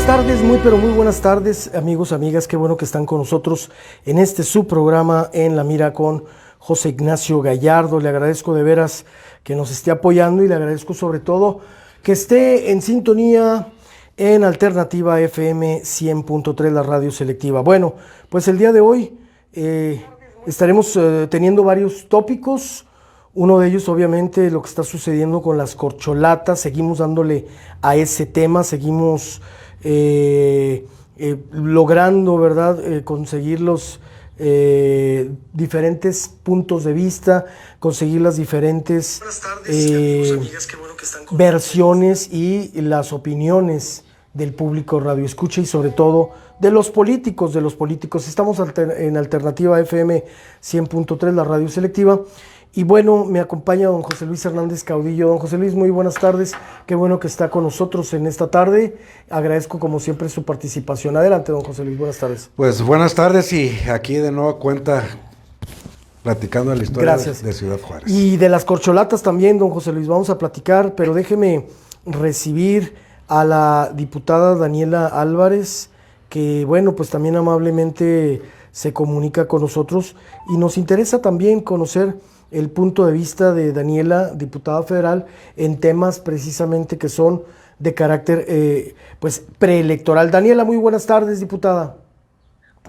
buenas tardes, muy pero muy buenas tardes, amigos, amigas, qué bueno que están con nosotros en este subprograma En la Mira con José Ignacio Gallardo. Le agradezco de veras que nos esté apoyando y le agradezco sobre todo que esté en sintonía en Alternativa FM 100.3, la radio selectiva. Bueno, pues el día de hoy estaremos teniendo varios tópicos. Uno de ellos, obviamente, lo que está sucediendo con las corcholatas. Seguimos dándole a ese tema, seguimos logrando, ¿verdad?, conseguir los diferentes puntos de vista, conseguir las diferentes versiones y las opiniones del público radio escucha y sobre todo de los políticos. Estamos en Alternativa FM 100.3, la radio selectiva. Y bueno, me acompaña don José Luis Hernández Caudillo. Don José Luis, muy buenas tardes. Qué bueno que está con nosotros en esta tarde. Agradezco como siempre su participación. Adelante, don José Luis, buenas tardes. Pues buenas tardes y aquí de nuevo cuenta platicando la historia de Ciudad Juárez. Y de las corcholatas también, don José Luis, vamos a platicar, pero déjeme recibir a la diputada Daniela Álvarez, que bueno, pues también amablemente se comunica con nosotros y nos interesa también conocer el punto de vista de Daniela, diputada federal, en temas precisamente que son de carácter pues preelectoral. Daniela, muy buenas tardes, diputada.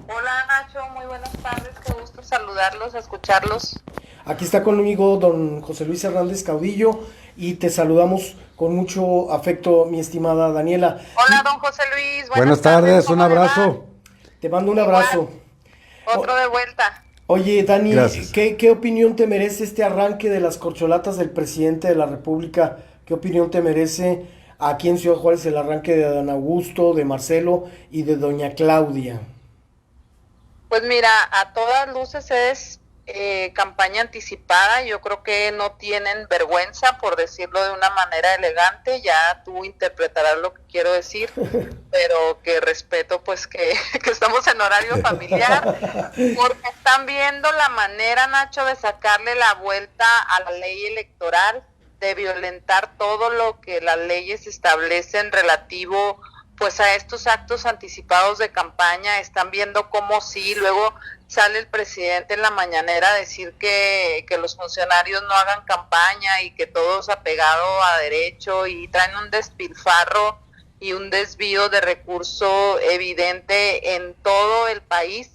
Hola Nacho, muy buenas tardes, qué gusto saludarlos, escucharlos. Aquí está conmigo don José Luis Hernández Caudillo y te saludamos con mucho afecto, mi estimada Daniela. Hola don José Luis, buenas tardes, un abrazo. Te mando un abrazo. Otro de vuelta. Oye, Dani, ¿qué opinión te merece este arranque de las corcholatas del presidente de la República? ¿Qué opinión te merece aquí en Ciudad Juárez el arranque de don Augusto, de Marcelo y de doña Claudia? Pues mira, a todas luces es campaña anticipada. Yo creo que no tienen vergüenza, por decirlo de una manera elegante. Ya tú interpretarás lo que quiero decir, pero que respeto pues que estamos en horario familiar, porque están viendo la manera, Nacho, de sacarle la vuelta a la ley electoral, de violentar todo lo que las leyes establecen relativo pues a estos actos anticipados de campaña. Están viendo cómo sí, luego sale el presidente en la mañanera a decir que los funcionarios no hagan campaña y que todo es apegado a derecho, y traen un despilfarro y un desvío de recurso evidente en todo el país.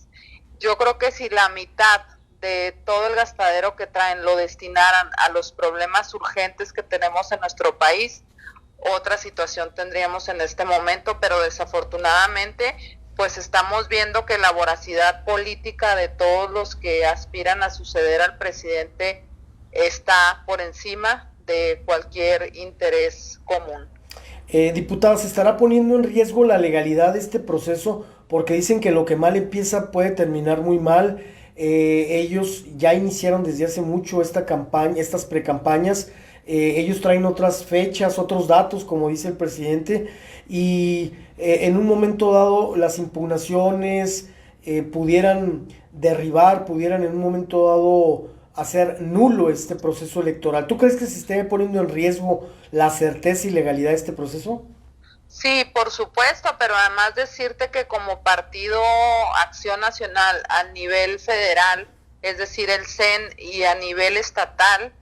Yo creo que si la mitad de todo el gastadero que traen lo destinaran a los problemas urgentes que tenemos en nuestro país, otra situación tendríamos en este momento, pero desafortunadamente pues estamos viendo que la voracidad política de todos los que aspiran a suceder al presidente está por encima de cualquier interés común. Diputada, ¿se estará poniendo en riesgo la legalidad de este proceso? Porque dicen que lo que mal empieza puede terminar muy mal. Ellos ya iniciaron desde hace mucho esta campaña, estas precampañas. Ellos traen otras fechas, otros datos, como dice el presidente, y en un momento dado las impugnaciones pudieran derribar, pudieran en un momento dado hacer nulo este proceso electoral. ¿Tú crees que se esté poniendo en riesgo la certeza y legalidad de este proceso? Sí, por supuesto, pero además decirte que como Partido Acción Nacional a nivel federal, es decir, el CEN, y a nivel estatal,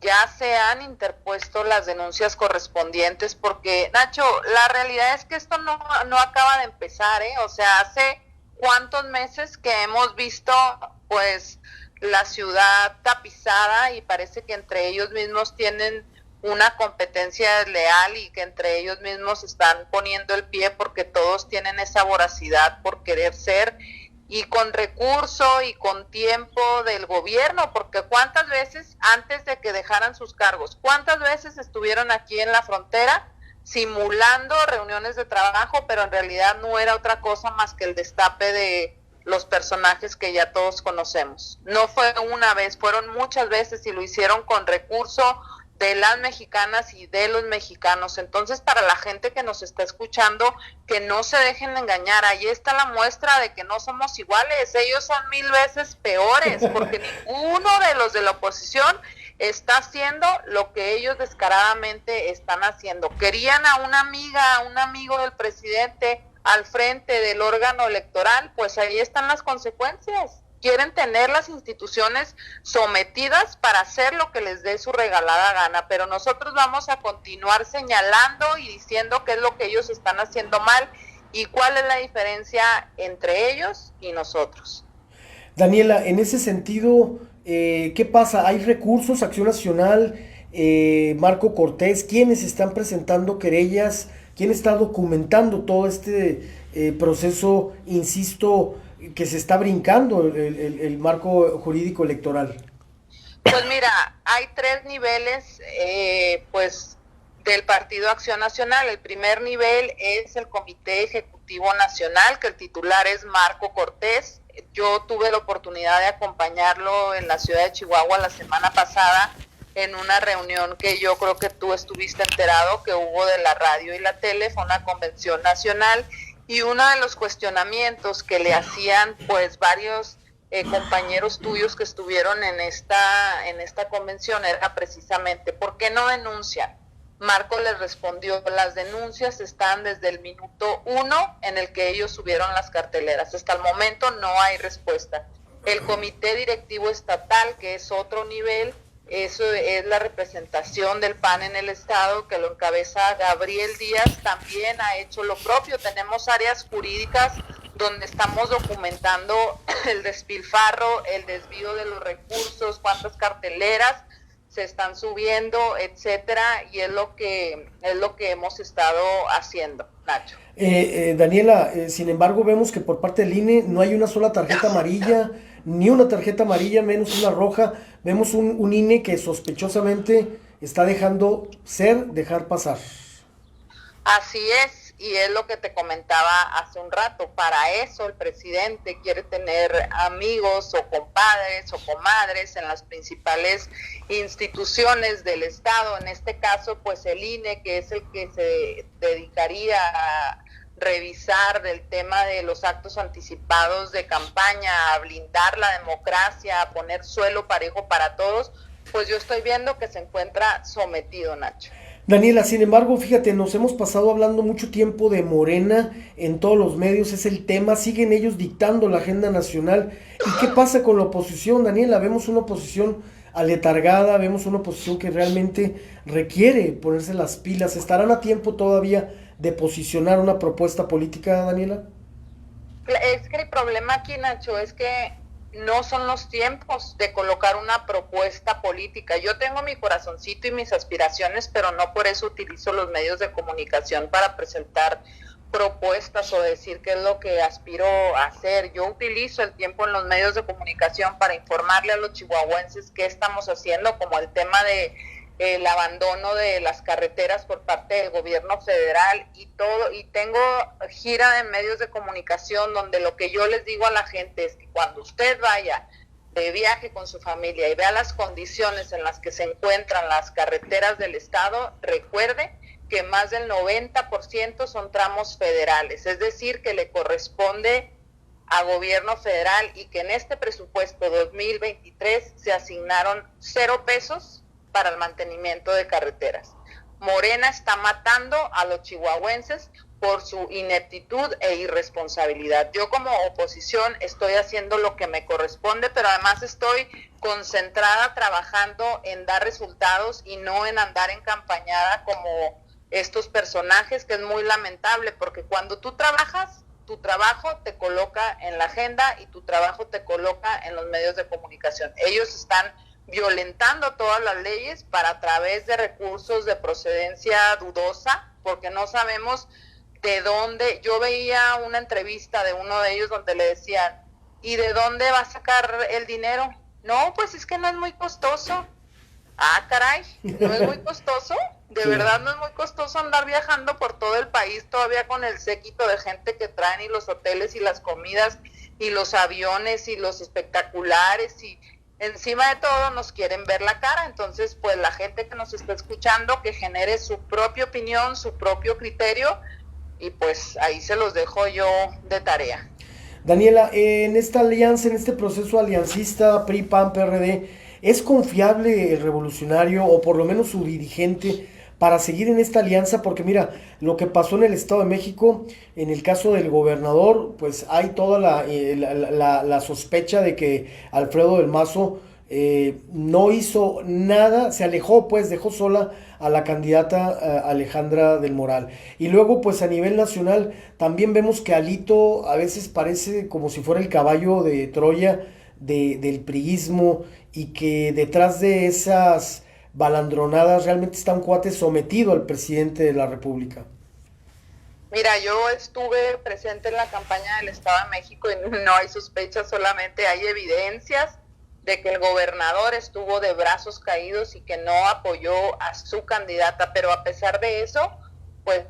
ya se han interpuesto las denuncias correspondientes, porque, Nacho, la realidad es que esto no acaba de empezar, o sea, hace cuántos meses que hemos visto, pues, la ciudad tapizada, y parece que entre ellos mismos tienen una competencia desleal y que entre ellos mismos están poniendo el pie porque todos tienen esa voracidad por querer ser, y con recurso y con tiempo del gobierno, porque cuántas veces antes de que dejaran sus cargos, cuántas veces estuvieron aquí en la frontera simulando reuniones de trabajo, pero en realidad no era otra cosa más que el destape de los personajes que ya todos conocemos. No fue una vez, fueron muchas veces, y lo hicieron con recurso de las mexicanas y de los mexicanos. Entonces, para la gente que nos está escuchando, que no se dejen engañar. Ahí está la muestra de que no somos iguales. Ellos son 1000 veces peores, porque ninguno de los de la oposición está haciendo lo que ellos descaradamente están haciendo. Querían a una amiga, a un amigo del presidente al frente del órgano electoral, pues ahí están las consecuencias. Quieren tener las instituciones sometidas para hacer lo que les dé su regalada gana, pero nosotros vamos a continuar señalando y diciendo qué es lo que ellos están haciendo mal y cuál es la diferencia entre ellos y nosotros. Daniela, en ese sentido, ¿qué pasa? ¿Hay recursos, Acción Nacional, Marco Cortés? ¿Quiénes están presentando querellas? ¿Quién está documentando todo este proceso, insisto, que se está brincando el marco jurídico electoral? Pues mira, hay 3 niveles pues del Partido Acción Nacional. El primer nivel es el Comité Ejecutivo Nacional, que el titular es Marco Cortés. Yo tuve la oportunidad de acompañarlo en la ciudad de Chihuahua la semana pasada en una reunión que yo creo que tú estuviste enterado que hubo de la radio y la tele. Fue una convención nacional y uno de los cuestionamientos que le hacían pues varios compañeros tuyos que estuvieron en esta convención era precisamente ¿por qué no denuncian? Marco les respondió, las denuncias están desde el minuto 1 en el que ellos subieron las carteleras. Hasta el momento no hay respuesta. El Comité Directivo Estatal, que es otro nivel, eso es la representación del PAN en el Estado, que lo encabeza Gabriel Díaz, también ha hecho lo propio. Tenemos áreas jurídicas donde estamos documentando el despilfarro, el desvío de los recursos, cuántas carteleras se están subiendo, etcétera, y es lo que hemos estado haciendo, Nacho. Daniela, sin embargo, vemos que por parte del INE no hay una sola tarjeta amarilla, ni una tarjeta amarilla, menos una roja. Vemos un INE que sospechosamente está dejando dejar pasar. Así es, y es lo que te comentaba hace un rato. Para eso el presidente quiere tener amigos o compadres o comadres en las principales instituciones del Estado. En este caso, pues el INE, que es el que se dedicaría a revisar del tema de los actos anticipados de campaña, a blindar la democracia, a poner suelo parejo para todos, pues yo estoy viendo que se encuentra sometido, Nacho. Daniela, sin embargo, fíjate, nos hemos pasado hablando mucho tiempo de Morena en todos los medios, es el tema, siguen ellos dictando la agenda nacional. ¿Y qué pasa con la oposición, Daniela? Vemos una oposición aletargada, vemos una oposición que realmente requiere ponerse las pilas. ¿Estarán a tiempo todavía de posicionar una propuesta política, Daniela? Es que el problema aquí, Nacho, es que no son los tiempos de colocar una propuesta política. Yo tengo mi corazoncito y mis aspiraciones, pero no por eso utilizo los medios de comunicación para presentar propuestas o decir qué es lo que aspiro a hacer. Yo utilizo el tiempo en los medios de comunicación para informarle a los chihuahuenses qué estamos haciendo, como el tema de el abandono de las carreteras por parte del gobierno federal y todo, y tengo gira de medios de comunicación donde lo que yo les digo a la gente es que cuando usted vaya de viaje con su familia y vea las condiciones en las que se encuentran las carreteras del estado, recuerde que más del 90% son tramos federales, es decir, que le corresponde a gobierno federal y que en este presupuesto 2023 se asignaron 0 pesos para el mantenimiento de carreteras. Morena está matando a los chihuahuenses por su ineptitud e irresponsabilidad. Yo como oposición estoy haciendo lo que me corresponde, pero además estoy concentrada trabajando en dar resultados y no en andar encampañada como estos personajes, que es muy lamentable, porque cuando tú trabajas, tu trabajo te coloca en la agenda y tu trabajo te coloca en los medios de comunicación. Ellos están violentando todas las leyes para a través de recursos de procedencia dudosa, porque no sabemos de dónde. Yo veía una entrevista de uno de ellos donde le decían, ¿y de dónde va a sacar el dinero? No, pues es que no es muy costoso. Ah, caray, ¿no es muy costoso? De verdad no es muy costoso andar viajando por todo el país todavía con el séquito de gente que traen, y los hoteles y las comidas y los aviones y los espectaculares, y encima de todo nos quieren ver la cara. Entonces, pues la gente que nos está escuchando, que genere su propia opinión, su propio criterio, y pues ahí se los dejo yo de tarea. Daniela, en esta alianza, en este proceso aliancista PRI, PAN, PRD, ¿Es confiable el revolucionario o por lo menos su dirigente para seguir en esta alianza? Porque mira, lo que pasó en el Estado de México, en el caso del gobernador, pues hay toda la sospecha de que Alfredo del Mazo no hizo nada, se alejó, pues dejó sola a la candidata Alejandra del Moral. Y luego pues a nivel nacional también vemos que Alito a veces parece como si fuera el caballo de Troya del priismo, y que detrás de esas balandronadas realmente está un cuate sometido al presidente de la República. Mira, yo estuve presente en la campaña del Estado de México y no hay sospechas, solamente hay evidencias de que el gobernador estuvo de brazos caídos y que no apoyó a su candidata, pero a pesar de eso, pues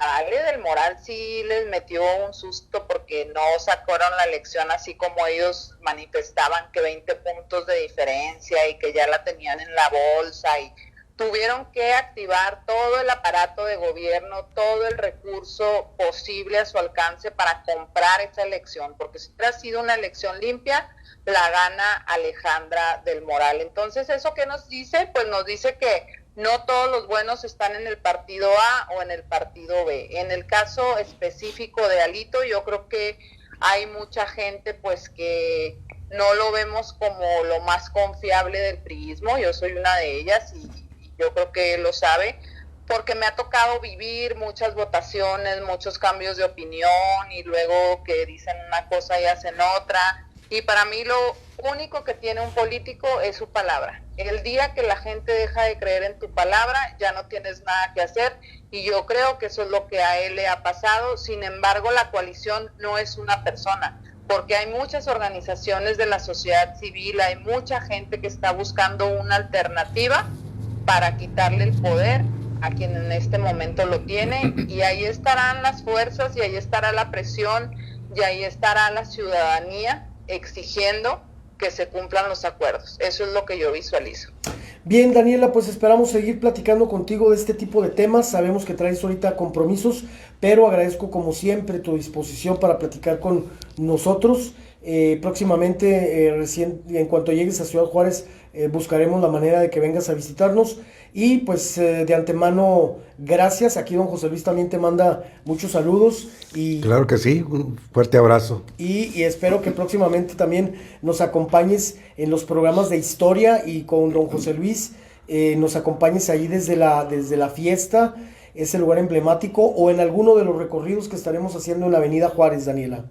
a Ale del Moral sí les metió un susto porque no sacaron la elección así como ellos manifestaban, que 20 puntos de diferencia y que ya la tenían en la bolsa, y tuvieron que activar todo el aparato de gobierno, todo el recurso posible a su alcance para comprar esa elección, porque si hubiera sido una elección limpia, la gana Alejandra del Moral. Entonces, ¿eso qué nos dice? Pues nos dice que no todos los buenos están en el partido A o en el partido B. En el caso específico de Alito, yo creo que hay mucha gente pues que no lo vemos como lo más confiable del priismo. Yo soy una de ellas y yo creo que él lo sabe, porque me ha tocado vivir muchas votaciones, muchos cambios de opinión, y luego que dicen una cosa y hacen otra. Y para mí lo único que tiene un político es su palabra. El día que la gente deja de creer en tu palabra, ya no tienes nada que hacer, y yo creo que eso es lo que a él le ha pasado. Sin embargo, la coalición no es una persona, porque hay muchas organizaciones de la sociedad civil, hay mucha gente que está buscando una alternativa para quitarle el poder a quien en este momento lo tiene, y ahí estarán las fuerzas, y ahí estará la presión, y ahí estará la ciudadanía exigiendo que se cumplan los acuerdos. Eso es lo que yo visualizo. Bien, Daniela, pues esperamos seguir platicando contigo de este tipo de temas. Sabemos que traes ahorita compromisos, pero agradezco como siempre tu disposición para platicar con nosotros. Próximamente, recién, en cuanto llegues a Ciudad Juárez, buscaremos la manera de que vengas a visitarnos. Y pues de antemano, gracias. Aquí don José Luis también te manda muchos saludos. Y claro que sí, un fuerte abrazo. Y espero que próximamente también nos acompañes en los programas de historia, y con don José Luis nos acompañes ahí desde la fiesta, ese lugar emblemático, o en alguno de los recorridos que estaremos haciendo en la Avenida Juárez, Daniela.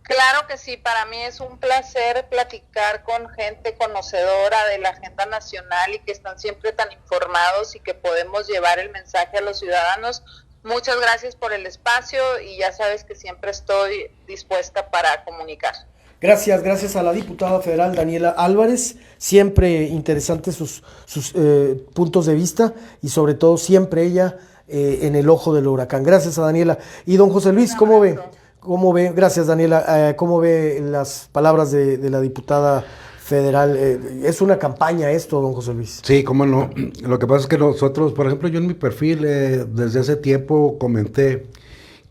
Claro que sí, para mí es un placer platicar con gente conocedora de la agenda nacional y que están siempre tan informados y que podemos llevar el mensaje a los ciudadanos. Muchas gracias por el espacio y ya sabes que siempre estoy dispuesta para comunicar. Gracias a la diputada federal Daniela Álvarez, siempre interesantes sus puntos de vista, y sobre todo siempre ella en el ojo del huracán. Gracias a Daniela. Y don José Luis, ¿cómo ve? Gracias Daniela, ¿cómo ve las palabras de la diputada federal? Es una campaña esto, don José Luis. Sí, cómo no. Lo que pasa es que nosotros, por ejemplo, yo en mi perfil desde hace tiempo comenté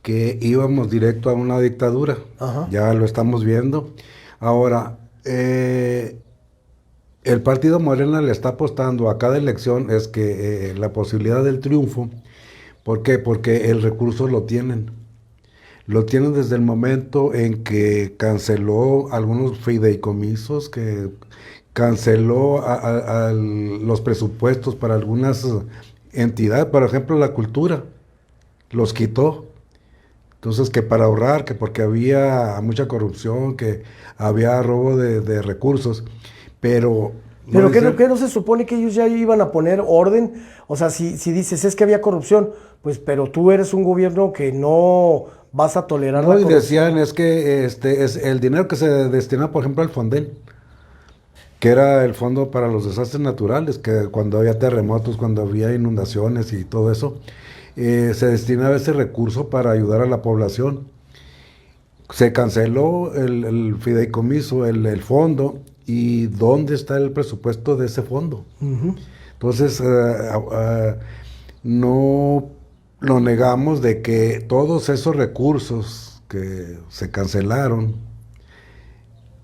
que íbamos directo a una dictadura. Ajá. Ya lo estamos viendo. Ahora, el partido Morena le está apostando a cada elección es que la posibilidad del triunfo. ¿Por qué? Porque el recurso lo tienen. Lo tienen desde el momento en que canceló algunos fideicomisos, que canceló los presupuestos para algunas entidades, por ejemplo la cultura, los quitó. Entonces, que para ahorrar, que porque había mucha corrupción, que había robo de recursos, pero... ¿Pero qué no se supone que ellos ya iban a poner orden? O sea, si dices, es que había corrupción, pues, pero tú eres un gobierno que no vas a tolerar la corrupción. Y decían, es que es el dinero que se destina, por ejemplo, al Fonden, que era el Fondo para los Desastres Naturales, que cuando había terremotos, cuando había inundaciones y todo eso, se destinaba ese recurso para ayudar a la población. Se canceló el fideicomiso, el fondo, y ¿dónde está el presupuesto de ese fondo? Uh-huh. Entonces, no lo negamos de que todos esos recursos que se cancelaron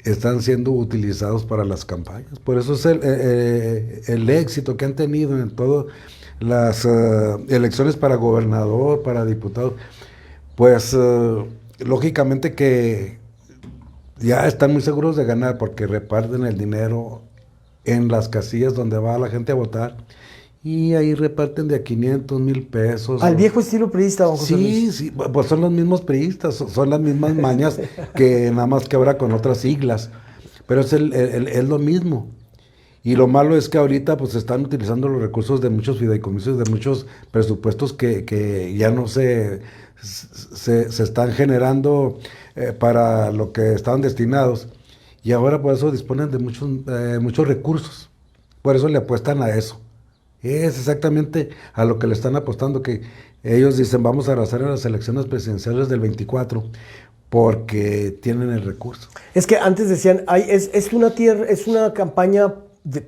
están siendo utilizados para las campañas. Por eso es el éxito que han tenido en todas las elecciones para gobernador, para diputado. Pues lógicamente que ya están muy seguros de ganar porque reparten el dinero en las casillas donde va la gente a votar. Y ahí reparten de a 500,000 pesos. Al viejo estilo priista, don José Luis. Sí, pues son los mismos priistas, son las mismas mañas que nada más que ahora con otras siglas. Pero es lo mismo. Y lo malo es que ahorita pues están utilizando los recursos de muchos fideicomisos, de muchos presupuestos que ya no se están generando para lo que estaban destinados. Y ahora por eso disponen de muchos recursos. Por eso le apuestan a eso. Es exactamente a lo que le están apostando, que ellos dicen vamos a arrasar en las elecciones presidenciales del 24 porque tienen el recurso. Es que antes decían, es una campaña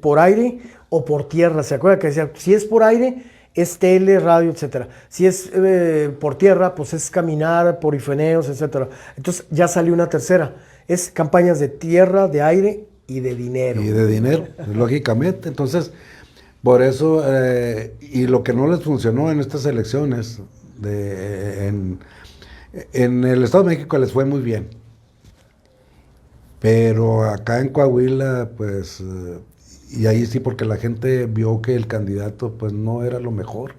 por aire o por tierra. ¿Se acuerda que decían, si es por aire, es tele, radio, etcétera? Si es por tierra, pues es caminar, porifeneos, etcétera. Entonces ya salió una tercera. Es campañas de tierra, de aire y de dinero. Y de dinero, lógicamente. Entonces, por eso, y lo que no les funcionó en estas elecciones, en el Estado de México les fue muy bien. Pero acá en Coahuila, pues, y ahí sí porque la gente vio que el candidato pues no era lo mejor.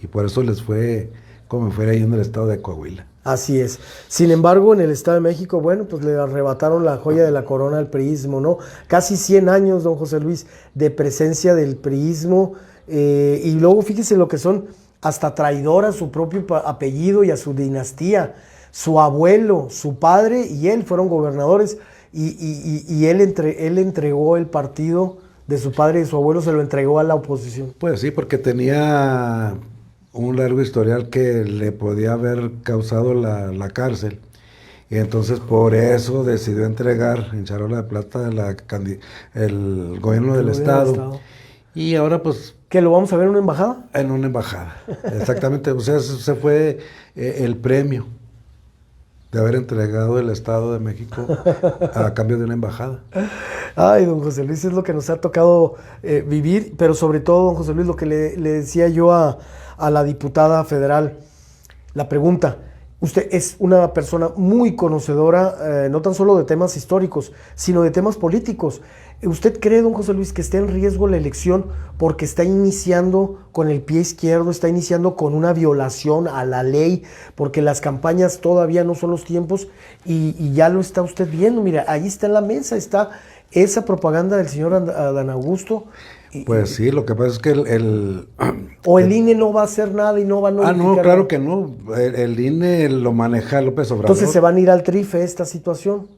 Y por eso les fue como fue ahí en el estado de Coahuila. Así es. Sin embargo, en el Estado de México, bueno, pues le arrebataron la joya de la corona al priismo, ¿no? Casi 100 años, don José Luis, de presencia del priismo. Y luego fíjese lo que son, hasta traidor a su propio apellido y a su dinastía. Su abuelo, su padre y él fueron gobernadores y él entregó el partido de su padre y de su abuelo, se lo entregó a la oposición. Pues sí, porque tenía un largo historial que le podía haber causado la cárcel. Y entonces por eso decidió entregar en charola de plata el gobierno del Estado. Y ahora pues... ¿Que lo vamos a ver en una embajada? En una embajada, exactamente. O sea, ese fue el premio de haber entregado el Estado de México a cambio de una embajada. Ay, don José Luis, es lo que nos ha tocado vivir, pero sobre todo, don José Luis, lo que le decía yo a la diputada federal, la pregunta, usted es una persona muy conocedora, no tan solo de temas históricos, sino de temas políticos. ¿Usted cree, don José Luis, que está en riesgo la elección porque está iniciando con el pie izquierdo, está iniciando con una violación a la ley, porque las campañas todavía no son los tiempos y ya lo está usted viendo? Mira, ahí está en la mesa, está esa propaganda del señor Adán Augusto. Pues sí, lo que pasa es que o el INE no va a hacer nada y no va a notificar. No, claro que no. El INE lo maneja López Obrador. Entonces se van a ir al trife esta situación.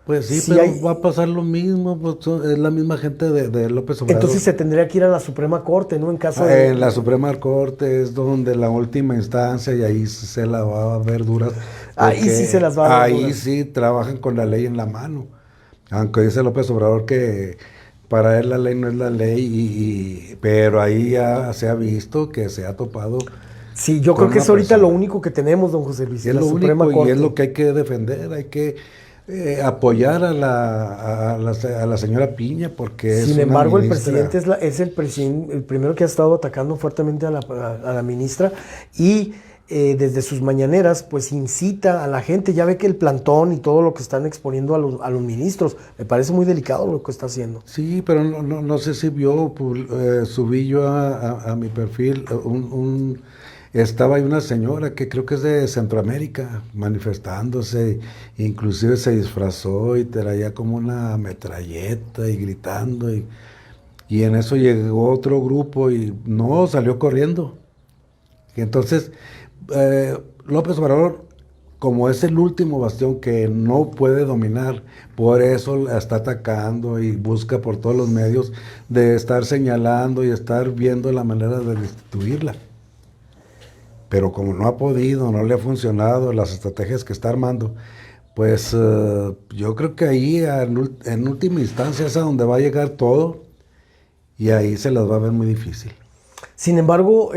Pues sí, pero va a pasar lo mismo, pues es la misma gente de López Obrador. Entonces se tendría que ir a la Suprema Corte, ¿no? En caso de... En la Suprema Corte es donde la última instancia y ahí se la va a ver duras. Ahí sí se las va a ver duras. Ahí sí trabajan con la ley en la mano. Aunque dice López Obrador que para él la ley no es la ley, pero ahí ya se ha visto que se ha topado. Sí, yo creo que es ahorita lo único que tenemos, don José Luis. Es la lo Suprema único Corte. y es lo que hay que defender, hay que apoyar a la señora Piña porque sin es embargo una el ministra. presidente es el primero que ha estado atacando fuertemente a la ministra y desde sus mañaneras pues incita a la gente. Ya ve que el plantón y todo lo que están exponiendo a los ministros, me parece muy delicado lo que está haciendo. Sí, pero no sé si vio, subí yo a mi perfil estaba ahí una señora que creo que es de Centroamérica manifestándose, inclusive se disfrazó y traía como una metralleta y gritando y en eso llegó otro grupo y no, salió corriendo. Y entonces López Obrador, como es el último bastión que no puede dominar, por eso la está atacando y busca por todos los medios de estar señalando y estar viendo la manera de destituirla. Pero como no ha podido, no le ha funcionado las estrategias que está armando, pues yo creo que ahí en última instancia es a donde va a llegar todo y ahí se las va a ver muy difícil. Sin embargo,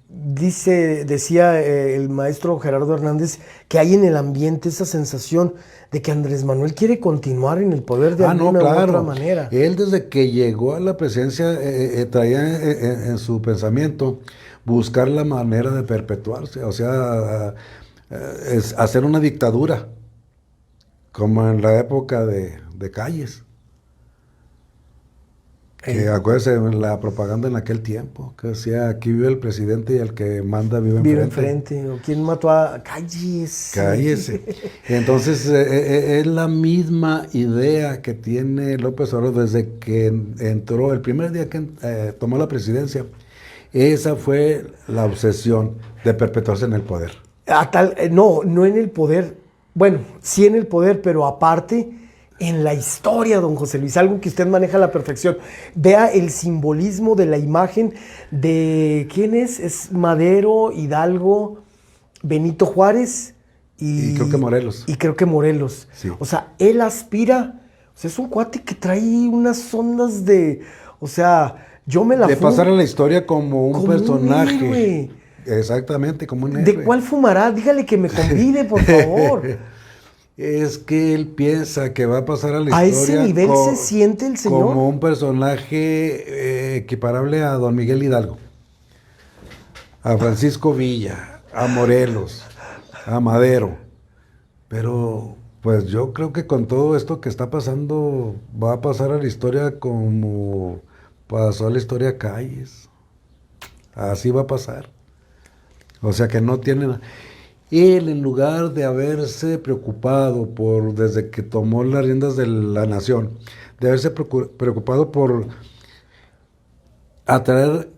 decía el maestro Gerardo Hernández que hay en el ambiente esa sensación de que Andrés Manuel quiere continuar en el poder de alguna u otra manera. Él desde que llegó a la presidencia traía en su pensamiento buscar la manera de perpetuarse, o sea, hacer una dictadura, como en la época de Calles. Que acuérdese la propaganda en aquel tiempo, que decía, aquí vive el presidente y el que manda vive enfrente. O quién mató a Calles. Cállese. Entonces, es la misma idea que tiene López Obrador desde que entró, el primer día que tomó la presidencia. Esa fue la obsesión de perpetuarse en el poder. No en el poder. Bueno, sí en el poder, pero aparte en la historia, don José Luis, algo que usted maneja a la perfección. Vea el simbolismo de la imagen de ¿quién es? Es Madero, Hidalgo, Benito Juárez y creo que Morelos. Sí. O sea, él aspira, o sea, es un cuate que trae unas ondas de, o sea, yo me la de pasar a la historia como un personaje. Un héroe. Exactamente, como un héroe. ¿De cuál fumará? Dígale que me convide, por favor. Es que él piensa que va a pasar a la historia. ¿A ese nivel se siente el señor? Como un personaje equiparable a don Miguel Hidalgo, a Francisco Villa, a Morelos, a Madero. Pero pues yo creo que con todo esto que está pasando va a pasar a la historia como pasó a la historia Calles. Así va a pasar. O sea que no tiene... Él, en lugar de haberse preocupado desde que tomó las riendas de la nación, de haberse preocupado por atraer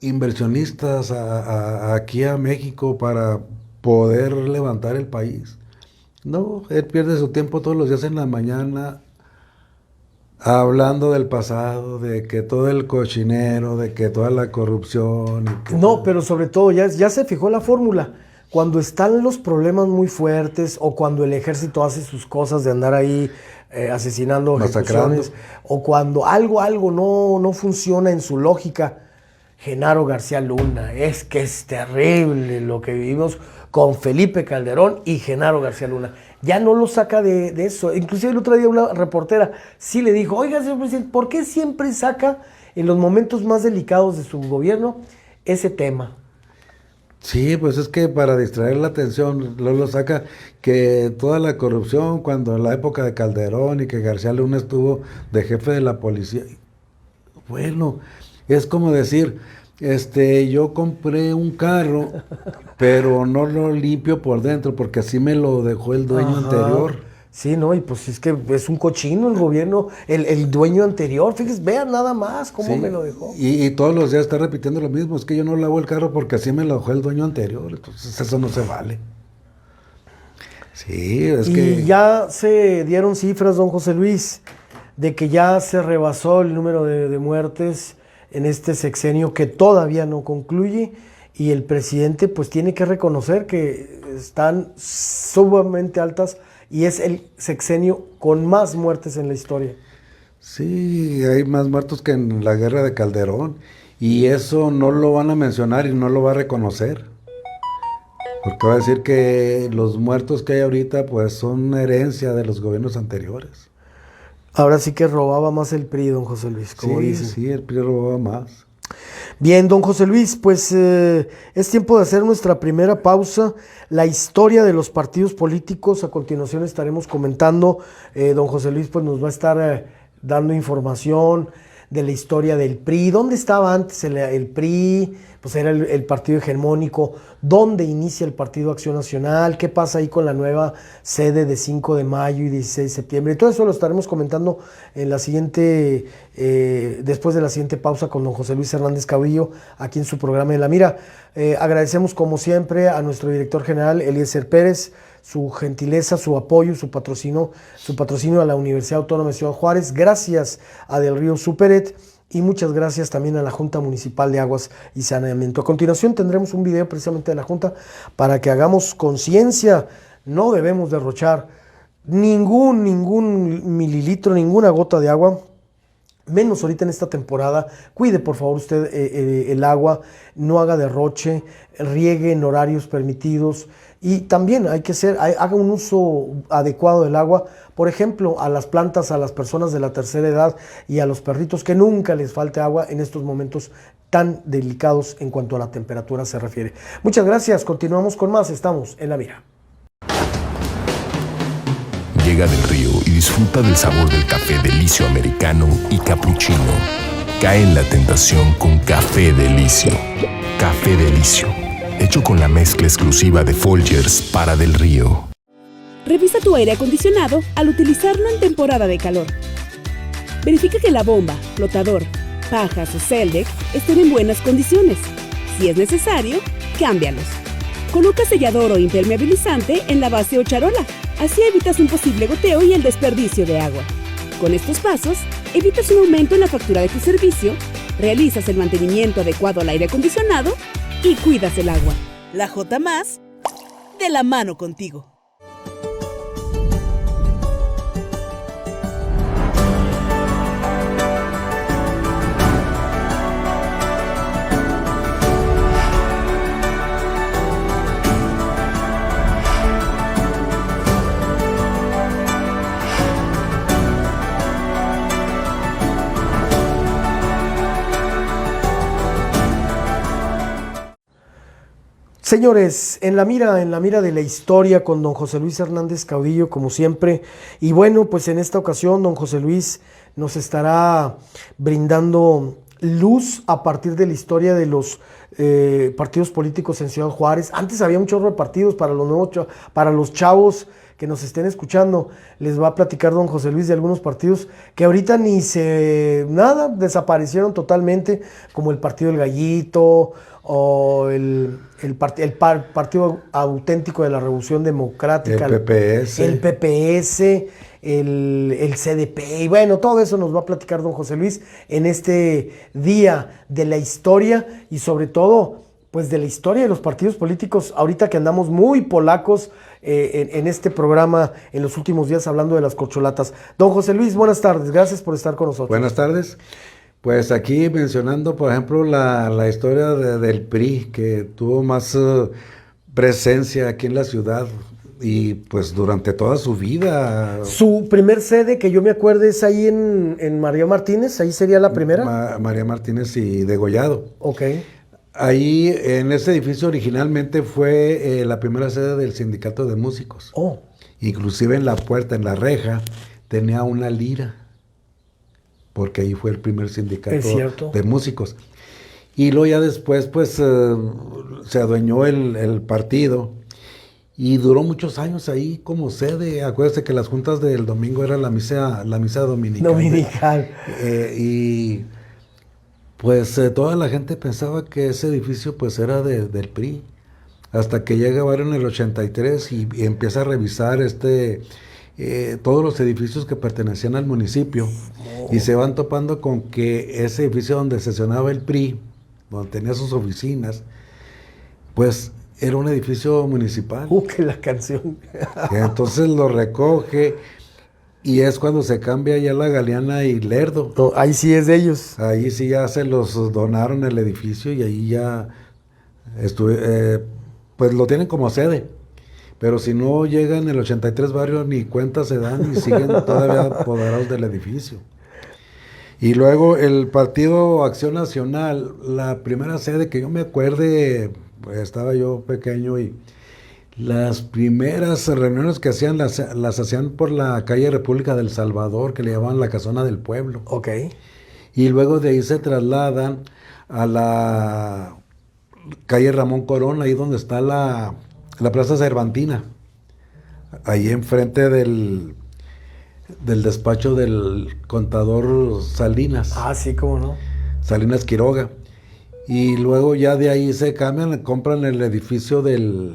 inversionistas aquí a México para poder levantar el país. No, él pierde su tiempo todos los días en la mañana hablando del pasado, de que todo el cochinero, de que toda la corrupción. No, pero sobre todo ya se fijó la fórmula. Cuando están los problemas muy fuertes o cuando el ejército hace sus cosas de andar ahí asesinando, ejecuciones, o cuando algo no funciona en su lógica, Genaro García Luna, es que es terrible lo que vivimos con Felipe Calderón y Genaro García Luna. Ya no lo saca de eso. Inclusive el otro día una reportera sí le dijo, oiga, señor presidente, ¿por qué siempre saca en los momentos más delicados de su gobierno ese tema? Sí, pues es que para distraer la atención lo saca que toda la corrupción cuando en la época de Calderón y que García Luna estuvo de jefe de la policía. Bueno, es como decir, yo compré un carro, pero no lo limpio por dentro porque así me lo dejó el dueño anterior. Sí, no, y pues es que es un cochino el gobierno, el dueño anterior, fíjense, vean nada más cómo me lo dejó. Y todos los días está repitiendo lo mismo, es que yo no lavo el carro porque así me lo dejó el dueño anterior, entonces eso no se vale. Sí, es que... Y ya se dieron cifras, don José Luis, de que ya se rebasó el número de muertes en este sexenio que todavía no concluye, y el presidente pues tiene que reconocer que están sumamente altas y es el sexenio con más muertes en la historia. Sí, hay más muertos que en la guerra de Calderón y eso no lo van a mencionar y no lo va a reconocer. Porque va a decir que los muertos que hay ahorita pues son herencia de los gobiernos anteriores. Ahora sí que robaba más el PRI, don José Luis, como dicen. Sí, el PRI robaba más. Bien, don José Luis, pues es tiempo de hacer nuestra primera pausa. La historia de los partidos políticos, a continuación estaremos comentando. Don José Luis pues nos va a estar dando información de la historia del PRI. ¿Dónde estaba antes el PRI? Pues era el partido hegemónico. ¿Dónde inicia el Partido Acción Nacional? ¿Qué pasa ahí con la nueva sede de 5 de mayo y 16 de septiembre? Y todo eso lo estaremos comentando en la siguiente, después de la siguiente pausa con don José Luis Hernández Caudillo, aquí en su programa de La Mira. Agradecemos como siempre a nuestro director general, Eliezer Pérez, su gentileza, su apoyo, su patrocinio a la Universidad Autónoma de Ciudad Juárez. Gracias a Del Río Superet. Y muchas gracias también a la Junta Municipal de Aguas y Saneamiento. A continuación tendremos un video precisamente de la Junta para que hagamos conciencia. No debemos derrochar ningún mililitro, ninguna gota de agua menos ahorita en esta temporada. Cuide por favor usted el agua, no haga derroche, riegue en horarios permitidos y también haga un uso adecuado del agua, por ejemplo, a las plantas, a las personas de la tercera edad y a los perritos, que nunca les falte agua en estos momentos tan delicados en cuanto a la temperatura se refiere. Muchas gracias, continuamos con más, estamos en La Mira. Llega del Río y disfruta del sabor del café Delicio americano y cappuccino. Cae en la tentación con Café Delicio. Café Delicio, hecho con la mezcla exclusiva de Folgers para Del Río. Revisa tu aire acondicionado al utilizarlo en temporada de calor. Verifica que la bomba, flotador, pajas o celdeck estén en buenas condiciones. Si es necesario, cámbialos. Coloca sellador o impermeabilizante en la base o charola. Así evitas un posible goteo y el desperdicio de agua. Con estos pasos, evitas un aumento en la factura de tu servicio, realizas el mantenimiento adecuado al aire acondicionado y cuidas el agua. La J+, de la mano contigo. Señores, en la mira de la historia con don José Luis Hernández Caudillo, como siempre. Y bueno, pues en esta ocasión don José Luis nos estará brindando luz a partir de la historia de los partidos políticos en Ciudad Juárez. Antes había un chorro de partidos para los chavos que nos estén escuchando. Les va a platicar don José Luis de algunos partidos que ahorita desaparecieron totalmente, como el Partido del Gallito o el Partido Auténtico de la Revolución Democrática, el PPS, el CDP, y bueno, todo eso nos va a platicar don José Luis en este día de la historia y sobre todo, pues de la historia de los partidos políticos, ahorita que andamos muy polacos en este programa en los últimos días hablando de las corcholatas. Don José Luis, buenas tardes, gracias por estar con nosotros. Buenas tardes. Pues aquí mencionando, por ejemplo, la historia del PRI, que tuvo más presencia aquí en la ciudad y pues durante toda su vida. Su primer sede, que yo me acuerdo, es ahí en María Martínez, ahí sería la primera. María Martínez y Degollado. Ok. Ahí, en ese edificio originalmente fue la primera sede del sindicato de músicos. Oh. Inclusive en la puerta, en la reja, tenía una lira, porque ahí fue el primer sindicato de músicos. Y luego ya después, pues, se adueñó el partido y duró muchos años ahí como sede. Acuérdese que las juntas del domingo era la misa dominical. Y pues toda la gente pensaba que ese edificio pues era del PRI. Hasta que llega Barrio en el 83 y empieza a revisar todos los edificios que pertenecían al municipio y se van topando con que ese edificio donde sesionaba el PRI, donde tenía sus oficinas, pues era un edificio municipal. Que la canción. Entonces lo recoge y es cuando se cambia ya la Galeana y Lerdo. No, ahí sí es de ellos. Ahí sí ya se los donaron el edificio y ahí ya pues lo tienen como sede. Pero si no llega en el 83 Barrio, ni cuenta se dan y siguen todavía apoderados del edificio. Y luego el Partido Acción Nacional, la primera sede que yo me acuerde, pues estaba yo pequeño y las primeras reuniones que hacían las hacían por la calle República del Salvador, que le llamaban la Casona del Pueblo. Ok. Y luego de ahí se trasladan a la calle Ramón Corona, ahí donde está la Plaza Cervantina, ahí enfrente del despacho del contador Salinas. Ah, sí, cómo no. Salinas Quiroga. Y luego ya de ahí se cambian, compran el edificio de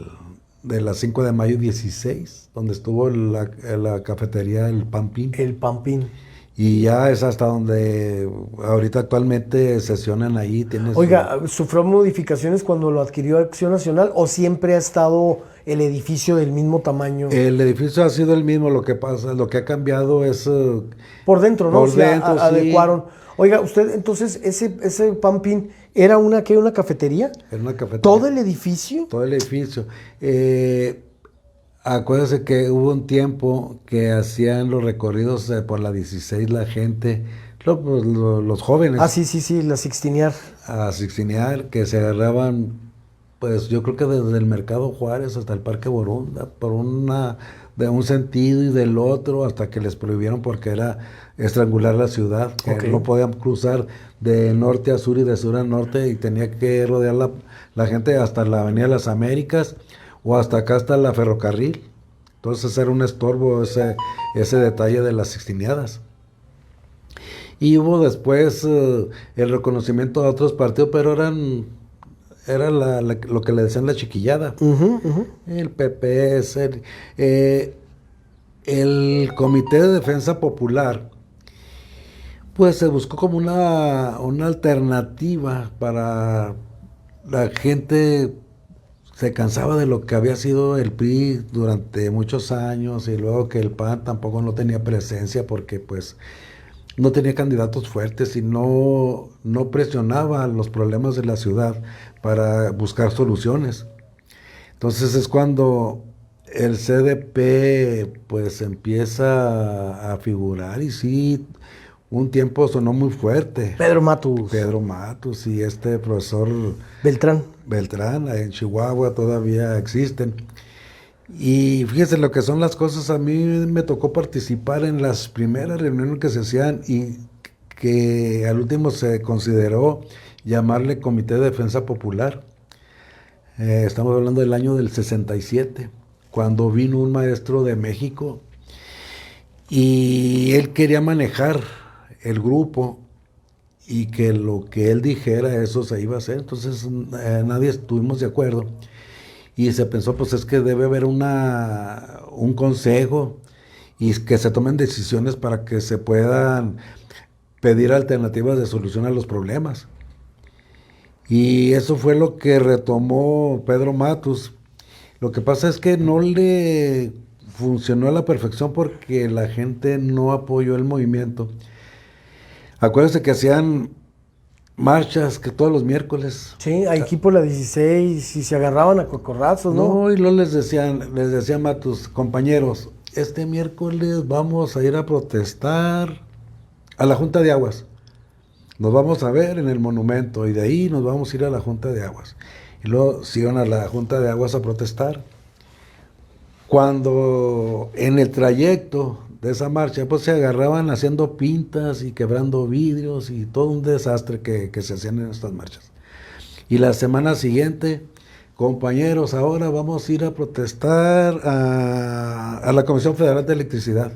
la 5 de mayo 16, donde estuvo la cafetería El Pampín. El Pampín. Y ya es hasta donde ahorita actualmente sesionan ahí. Oiga, ¿sufrió modificaciones cuando lo adquirió Acción Nacional o siempre ha estado el edificio del mismo tamaño? El edificio ha sido el mismo, lo que pasa, lo que ha cambiado es... por dentro, ¿no? Por dentro, sí. Adecuaron. Oiga, usted, entonces, ese Pampín, ¿era una cafetería? Era una cafetería. ¿Todo el edificio? Todo el edificio. Acuérdese que hubo un tiempo que hacían los recorridos por la 16 la gente, los jóvenes. Ah, sí, la Sixtinear. A Sixtinear, que se agarraban, pues yo creo que desde el Mercado Juárez hasta el Parque Borunda, de un sentido y del otro, hasta que les prohibieron porque era estrangular la ciudad, que Okay. no podían cruzar de norte a sur y de sur a norte y tenía que rodear la gente hasta la Avenida de las Américas o hasta acá hasta la ferrocarril. Entonces era un estorbo ese detalle de las sixtineadas. Y hubo después el reconocimiento a otros partidos, pero era lo que le decían la chiquillada. El PPS, el Comité de Defensa Popular, pues se buscó como una alternativa para la gente. Se cansaba de lo que había sido el PRI durante muchos años y luego que el PAN tampoco no tenía presencia porque pues no tenía candidatos fuertes y no presionaba los problemas de la ciudad para buscar soluciones. Entonces es cuando el CDP pues empieza a figurar y sí, un tiempo sonó muy fuerte. Pedro Matus Y este profesor Beltrán, en Chihuahua todavía existen. Y fíjese lo que son las cosas, a mí me tocó participar en las primeras reuniones que se hacían y que al último se consideró llamarle Comité de Defensa Popular. Estamos hablando del año del 67, cuando vino un maestro de México y él quería manejar el grupo y que lo que él dijera eso se iba a hacer. Entonces nadie estuvimos de acuerdo y se pensó pues es que debe haber un consejo y que se tomen decisiones para que se puedan pedir alternativas de solución a los problemas. Y eso fue lo que retomó Pedro Matus. Lo que pasa es que no le funcionó a la perfección porque la gente no apoyó el movimiento. Acuérdense que hacían marchas que todos los miércoles. Sí, aquí por la 16 y se agarraban a cocorrazos, ¿no? No, y luego les decían a tus compañeros, este miércoles vamos a ir a protestar a la Junta de Aguas. Nos vamos a ver en el monumento y de ahí nos vamos a ir a la Junta de Aguas. Y luego se iban a la Junta de Aguas a protestar. Cuando en el trayecto de esa marcha, pues se agarraban haciendo pintas y quebrando vidrios y todo un desastre que se hacían en estas marchas. Y la semana siguiente, compañeros, ahora vamos a ir a protestar a la Comisión Federal de Electricidad.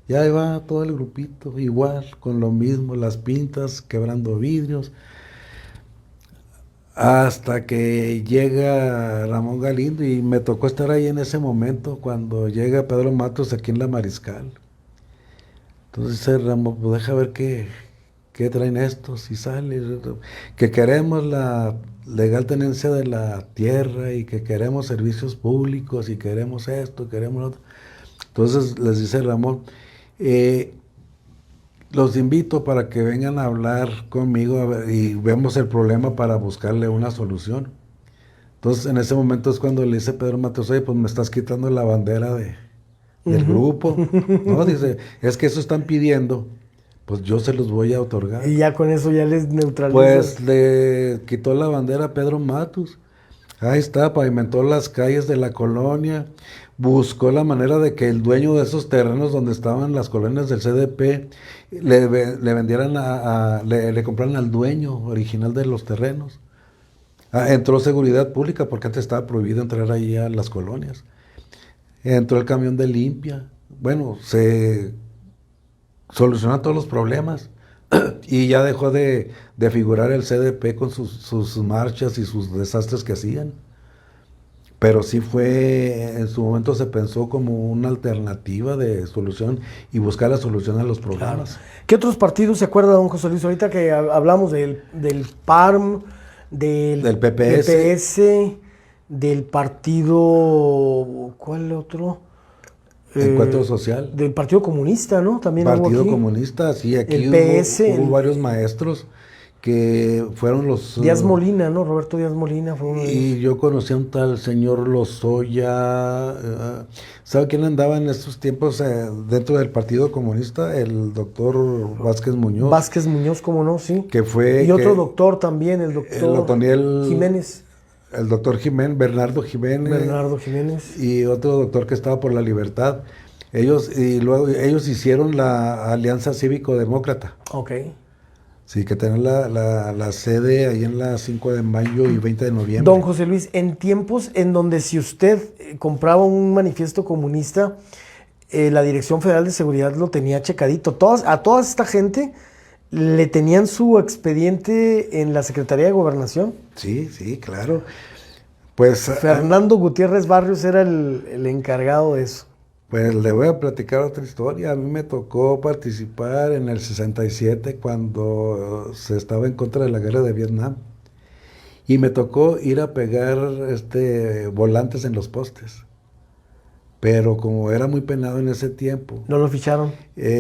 Ya va todo el grupito, igual, con lo mismo, las pintas, quebrando vidrios, hasta que llega Ramón Galindo y me tocó estar ahí en ese momento cuando llega Pedro Matus aquí en la Mariscal. Entonces dice Ramón, pues deja ver qué traen estos y sale, que queremos la legal tenencia de la tierra y que queremos servicios públicos y queremos esto, queremos lo otro. Entonces les dice Ramón, los invito para que vengan a hablar conmigo a ver, y vemos el problema para buscarle una solución. Entonces en ese momento es cuando le dice Pedro Matus, oye, pues me estás quitando la bandera del grupo. No, dice, es que eso están pidiendo, pues yo se los voy a otorgar. Y ya con eso ya les neutralizó. Pues le quitó la bandera a Pedro Matus. Ahí está, pavimentó las calles de la colonia, buscó la manera de que el dueño de esos terrenos donde estaban las colonias del CDP le vendieran le compraran al dueño original de los terrenos. Entró seguridad pública porque antes estaba prohibido entrar ahí a las colonias. Entró el camión de limpia. Bueno, se solucionaron todos los problemas y ya dejó de figurar el CDP con sus marchas y sus desastres que hacían. pero sí fue, en su momento se pensó como una alternativa de solución y buscar la solución a los problemas. Claro. ¿Qué otros partidos se acuerda, don José Luis? Ahorita que hablamos del PARM, del PPS, del partido, ¿cuál otro? Encuentro Social. Del Partido Comunista, ¿no? También hubo Partido aquí. Comunista, sí, aquí El PS, hubo varios maestros que fueron los... Díaz Molina, ¿no? Roberto Díaz Molina fue uno de ellos. Y yo conocí a un tal señor Lozoya. ¿Sabe quién andaba en estos tiempos dentro del Partido Comunista? El doctor Vázquez Muñoz. Vázquez Muñoz, ¿cómo no? Sí. Que fue... Y otro doctor también, el doctor Otoniel Jiménez. El doctor Jiménez, Bernardo Jiménez. Y otro doctor que estaba por la Libertad. Ellos hicieron la Alianza Cívico-Demócrata. Ok. Sí, que tenían la sede ahí en la 5 de mayo y 20 de noviembre. Don José Luis, en tiempos en donde si usted compraba un manifiesto comunista, la Dirección Federal de Seguridad lo tenía checadito. A toda esta gente le tenían su expediente en la Secretaría de Gobernación. Sí, claro. Pues Fernando Gutiérrez Barrios era el encargado de eso. Pues le voy a platicar otra historia. A mí me tocó participar en el 67 cuando se estaba en contra de la guerra de Vietnam. Y me tocó ir a pegar volantes en los postes. Pero como era muy penado en ese tiempo. ¿No lo ficharon?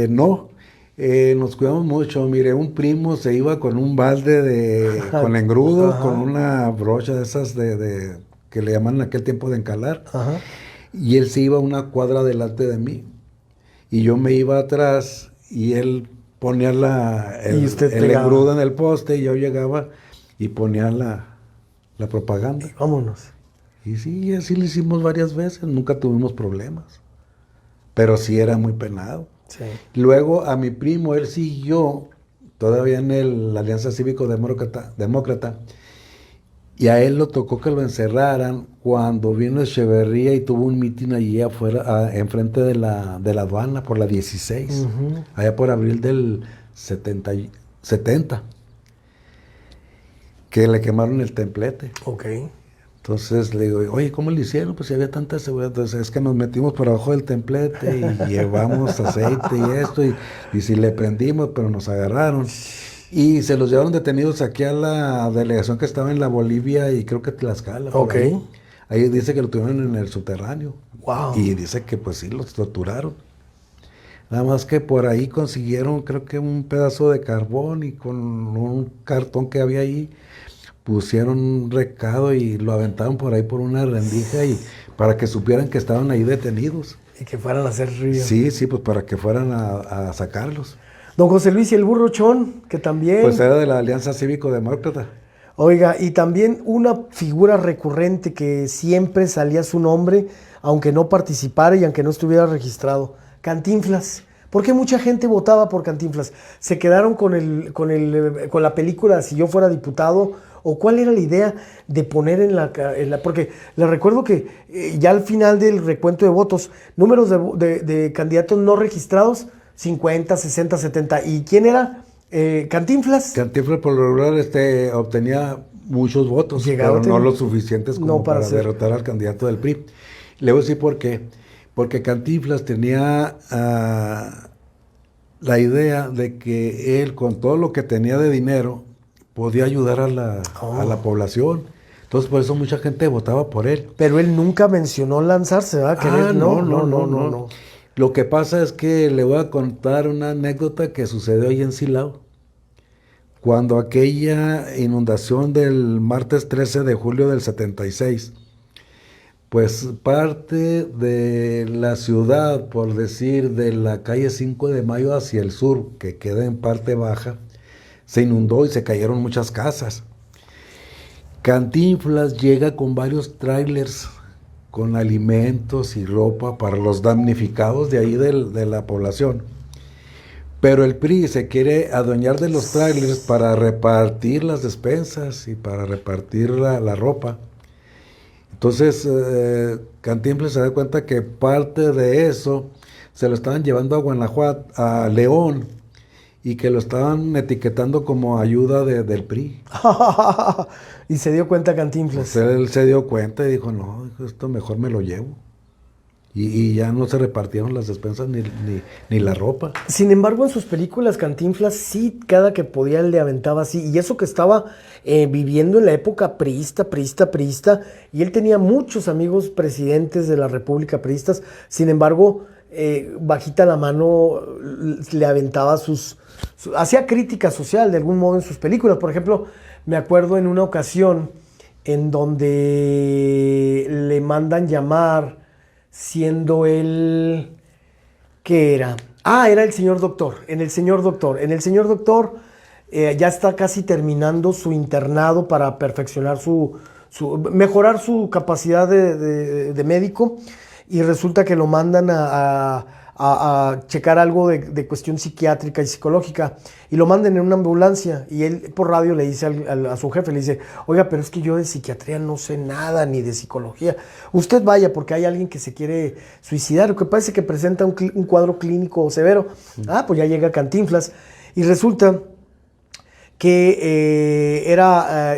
No. Nos cuidamos mucho. Mire, un primo se iba con un balde con engrudo, ajá, con una brocha de esas que le llaman en aquel tiempo de encalar. Ajá. Y él se iba una cuadra delante de mí. Y yo me iba atrás y él ponía el engrudo en el poste y yo llegaba y ponía la propaganda. Y vámonos. Y sí, así lo hicimos varias veces. Nunca tuvimos problemas. Pero sí era muy penado. Sí. Luego a mi primo, él siguió todavía en la Alianza Cívico-Demócrata. Y a él lo tocó que lo encerraran cuando vino Echeverría y tuvo un mitin allí afuera, enfrente de la aduana, por la 16, uh-huh, allá por abril del 70, que le quemaron el templete. Ok. Entonces le digo, oye, ¿cómo le hicieron? Pues si había tanta seguridad. Entonces es que nos metimos por abajo del templete y llevamos aceite y esto, y si le prendimos, pero nos agarraron. Y se los llevaron detenidos aquí a la delegación que estaba en la Bolivia y creo que Tlaxcala. Ok. Ahí dice que lo tuvieron en el subterráneo. Wow. Y dice que pues sí, los torturaron. Nada más que por ahí consiguieron creo que un pedazo de carbón y con un cartón que había ahí pusieron un recado y lo aventaron por ahí por una rendija y para que supieran que estaban ahí detenidos. Y que fueran a hacer río. Sí, pues para que fueran a sacarlos. Don José Luis, y el burro Chón, que también... Pues era de la Alianza Cívico-Demócrata. Oiga, y también una figura recurrente que siempre salía su nombre, aunque no participara y aunque no estuviera registrado, Cantinflas. ¿Por qué mucha gente votaba por Cantinflas? ¿Se quedaron con la película Si yo fuera diputado? ¿O cuál era la idea de poner en la porque les recuerdo que ya al final del recuento de votos, números de candidatos no registrados, 50, 60, 70. ¿Y quién era? Cantinflas. Cantinflas por lo regular obtenía muchos votos, pero no los suficientes como para derrotar al candidato del PRI. Le voy a decir por qué. Porque Cantinflas tenía la idea de que él, con todo lo que tenía de dinero, podía ayudar a la población. Entonces, por eso mucha gente votaba por él. Pero él nunca mencionó lanzarse, ¿verdad? No. Lo que pasa es que le voy a contar una anécdota que sucedió ahí en Silao. Cuando aquella inundación del martes 13 de julio del 76, pues parte de la ciudad, por decir, de la calle 5 de Mayo hacia el sur, que queda en parte baja, se inundó y se cayeron muchas casas. Cantinflas llega con varios trailers con alimentos y ropa para los damnificados de ahí de la población. Pero el PRI se quiere adueñar de los trailers para repartir las despensas y para repartir la ropa. Entonces, Cantinflas se da cuenta que parte de eso se lo estaban llevando a Guanajuato, a León, y que lo estaban etiquetando como ayuda del PRI. Y se dio cuenta Cantinflas. Pues él se dio cuenta y dijo, no, esto mejor me lo llevo. Y ya no se repartieron las despensas ni la ropa. Sin embargo, en sus películas Cantinflas sí, cada que podía él le aventaba así. Y eso que estaba viviendo en la época priista, y él tenía muchos amigos presidentes de la República priistas. Sin embargo, bajita la mano le aventaba hacía crítica social de algún modo en sus películas. Por ejemplo, me acuerdo en una ocasión en donde le mandan llamar, siendo él, ¿qué era? Era el señor doctor. En el señor doctor ya está casi terminando su internado para perfeccionar mejorar su capacidad de médico, y resulta que lo mandan a checar algo de cuestión psiquiátrica y psicológica, y lo mandan en una ambulancia, y él por radio le dice a su jefe, le dice, oiga, pero es que yo de psiquiatría no sé nada, ni de psicología, usted vaya porque hay alguien que se quiere suicidar, lo que parece que presenta un cuadro clínico severo. Pues ya llega Cantinflas, y resulta que era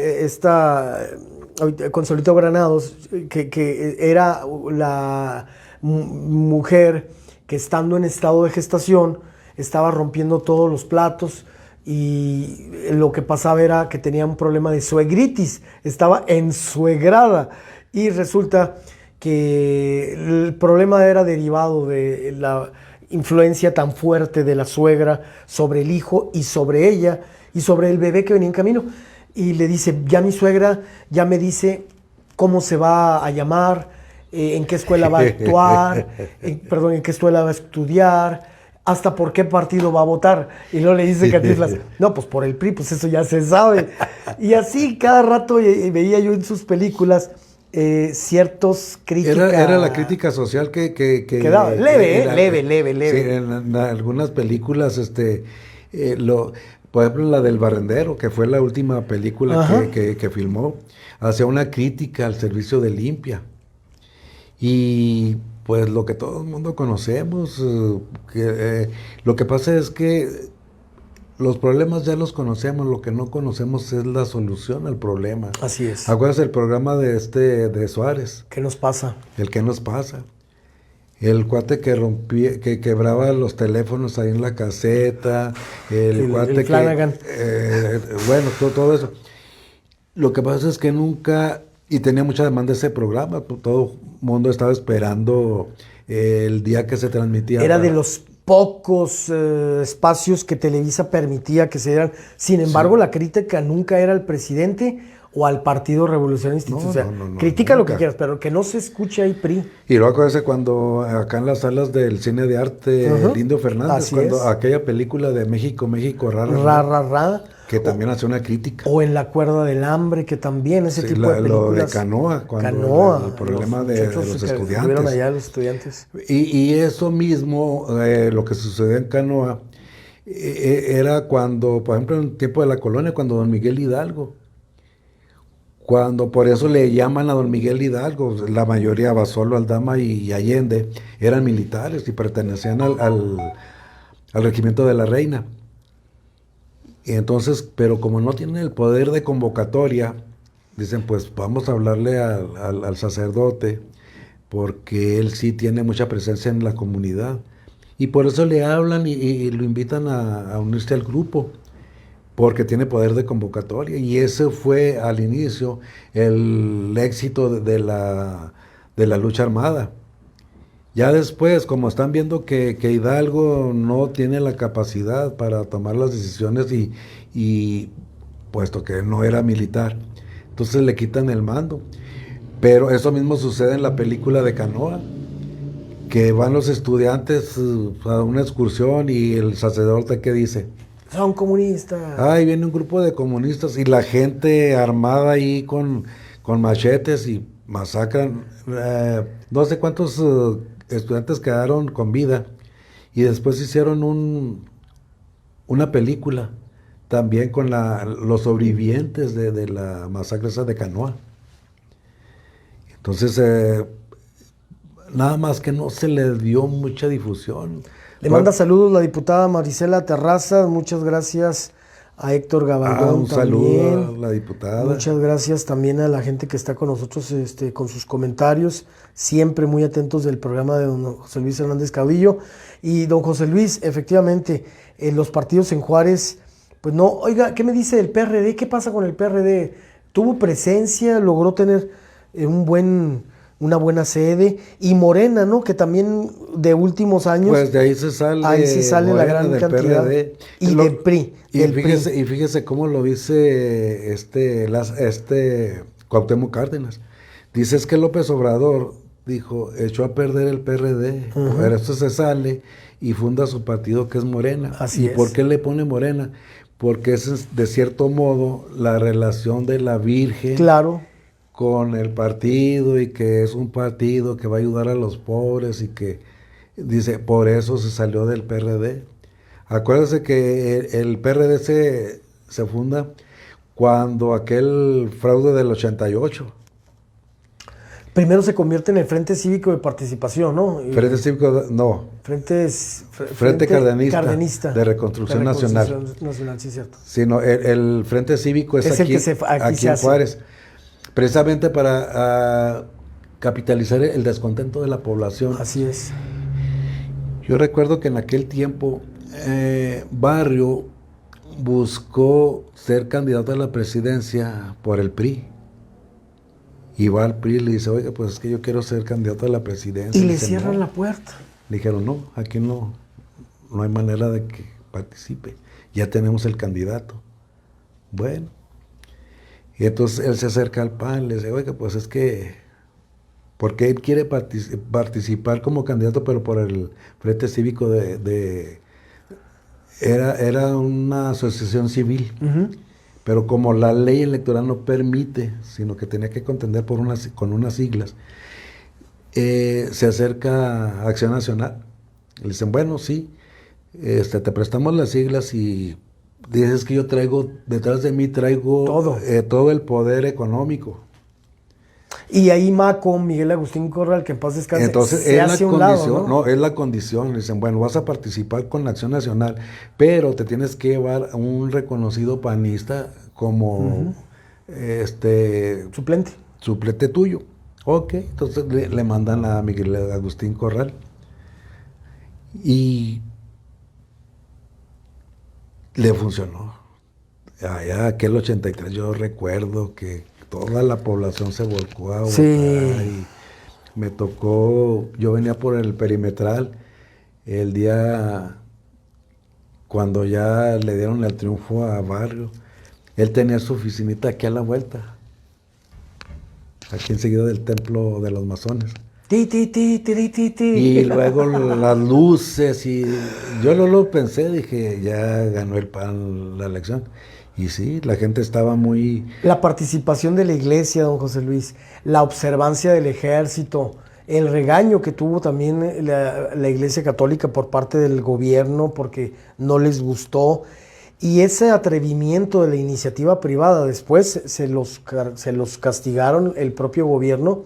Consuelito Granados, que era la mujer que, estando en estado de gestación, estaba rompiendo todos los platos, y lo que pasaba era que tenía un problema de suegritis, estaba ensuegrada, y resulta que el problema era derivado de la influencia tan fuerte de la suegra sobre el hijo y sobre ella y sobre el bebé que venía en camino. Y le dice, ya mi suegra ya me dice cómo se va a llamar, en qué escuela va a actuar, en qué escuela va a estudiar, hasta por qué partido va a votar. Y luego le dice Cantinflas, no, pues por el PRI, pues eso ya se sabe. Y así cada rato veía yo en sus películas ciertos críticas. Era la crítica social que daba. Leve. Sí, en algunas películas, por ejemplo, la del Barrendero, que fue la última película que filmó, hacía una crítica al servicio de limpia. Y pues lo que todo el mundo conocemos, lo que pasa es que los problemas ya los conocemos, lo que no conocemos es la solución al problema. Así es. ¿Acuerdas el programa de Suárez? ¿Qué nos pasa? El ¿qué nos pasa? El cuate que quebraba los teléfonos ahí en la caseta, el cuate el Flanagan. Bueno, todo eso. Lo que pasa es que nunca, y tenía mucha demanda ese programa, todo el mundo estaba esperando el día que se transmitía. Era de los pocos espacios que Televisa permitía que se dieran. Sin embargo, la crítica nunca era al presidente o al Partido Revolucionario Institucional. No, critica nunca. Lo que quieras, pero que no se escuche ahí PRI. Y luego acuérdese cuando acá en las salas del cine de arte, Lindo Fernández, cuando aquella película de México, Rara, que también hace una crítica. O en La Cuerda del Hambre, que también ese tipo de películas. Lo de Canoa, el problema de los estudiantes. Allá los estudiantes. Y eso mismo, lo que sucedió en Canoa, era cuando, por ejemplo, en el tiempo de la colonia, cuando don Miguel Hidalgo, por eso le llaman a don Miguel Hidalgo, la mayoría, Basolo, Aldama y Allende, eran militares y pertenecían al regimiento de la Reina. Y entonces, pero como no tienen el poder de convocatoria, dicen, pues vamos a hablarle al sacerdote, porque él sí tiene mucha presencia en la comunidad. Y por eso le hablan y lo invitan a unirse al grupo, porque tiene poder de convocatoria. Y ese fue al inicio el éxito de la lucha armada. Ya después, como están viendo que Hidalgo no tiene la capacidad para tomar las decisiones y puesto que no era militar, entonces le quitan el mando. Pero eso mismo sucede en la película de Canoa, que van los estudiantes a una excursión y el sacerdote, ¿qué dice? Son comunistas. Ahí viene un grupo de comunistas y la gente armada ahí con machetes y masacran. No sé cuántos estudiantes quedaron con vida. Y después hicieron una película también con los sobrevivientes de la masacre esa de Canoa. Entonces, nada más que no se le dio mucha difusión. Le manda saludos la diputada Marisela Terrazas, muchas gracias a Héctor Gabaldón un también. saludo a la diputada. Muchas gracias también a la gente que está con nosotros con sus comentarios, siempre muy atentos del programa de don José Luis Hernández Caudillo. Y don José Luis, efectivamente, los partidos en Juárez, pues no, oiga, ¿qué me dice del PRD? ¿Qué pasa con el PRD? ¿Tuvo presencia? ¿Logró tener una buena sede? Y Morena, ¿no? Que también de últimos años... Pues de ahí se sale la gran del cantidad. PRD. Y del PRI. Y fíjese cómo lo dice Cuauhtémoc Cárdenas. Dice es que López Obrador dijo, echó a perder el PRD, pero esto se sale y funda su partido que es Morena. Así ¿Y es. por qué le pone Morena? Porque es de cierto modo la relación de la Virgen Claro. con el partido y que es un partido que va a ayudar a los pobres y que dice, por eso se salió del PRD. Acuérdense que el PRD se funda cuando aquel fraude del 88. Primero se convierte en el Frente Cívico de Participación, ¿no? Frente Cívico, no. Frente Cardenista de Reconstrucción Nacional. Nacional, sí, cierto. Sino el Frente Cívico es el aquí, que aquí en Juárez. Precisamente para capitalizar el descontento de la población. Así es. Yo recuerdo que en aquel tiempo Barrio buscó ser candidato a la presidencia por el PRI. Y va al PRI y le dice, oiga, pues es que yo quiero ser candidato a la presidencia. Y le dice, cierran no. la puerta. Le dijeron, no, aquí no hay manera de que participe. Ya tenemos el candidato. Bueno. Y entonces él se acerca al PAN y le dice, oiga, pues es que, porque él quiere participar como candidato, pero por el Frente Cívico era una asociación civil. Pero como la ley electoral no permite, sino que tenía que contender con unas siglas, se acerca a Acción Nacional. Le dicen, bueno, sí, te prestamos las siglas y dices que yo traigo, detrás de mí traigo todo el poder económico. Y ahí Maco, Miguel Agustín Corral, que en paz descanse, entonces se es hace la un condición, lado, ¿no? no, es la condición. Le dicen, bueno, vas a participar con la Acción Nacional, pero te tienes que llevar a un reconocido panista como suplente tuyo. Ok, entonces le mandan a Miguel Agustín Corral. Y le funcionó. Allá aquel 83 yo recuerdo que toda la población se volcó a votar. Sí. Y me tocó, yo venía por el perimetral el día cuando ya le dieron el triunfo a Barrio. Él tenía su oficinita aquí a la vuelta, aquí enseguida del templo de los masones. Y luego las luces, y yo no lo pensé, dije, ya ganó el PAN la elección. Y sí, la gente estaba muy... La participación de la iglesia, don José Luis, la observancia del ejército, el regaño que tuvo también la iglesia católica por parte del gobierno porque no les gustó, y ese atrevimiento de la iniciativa privada, después se los castigaron el propio gobierno.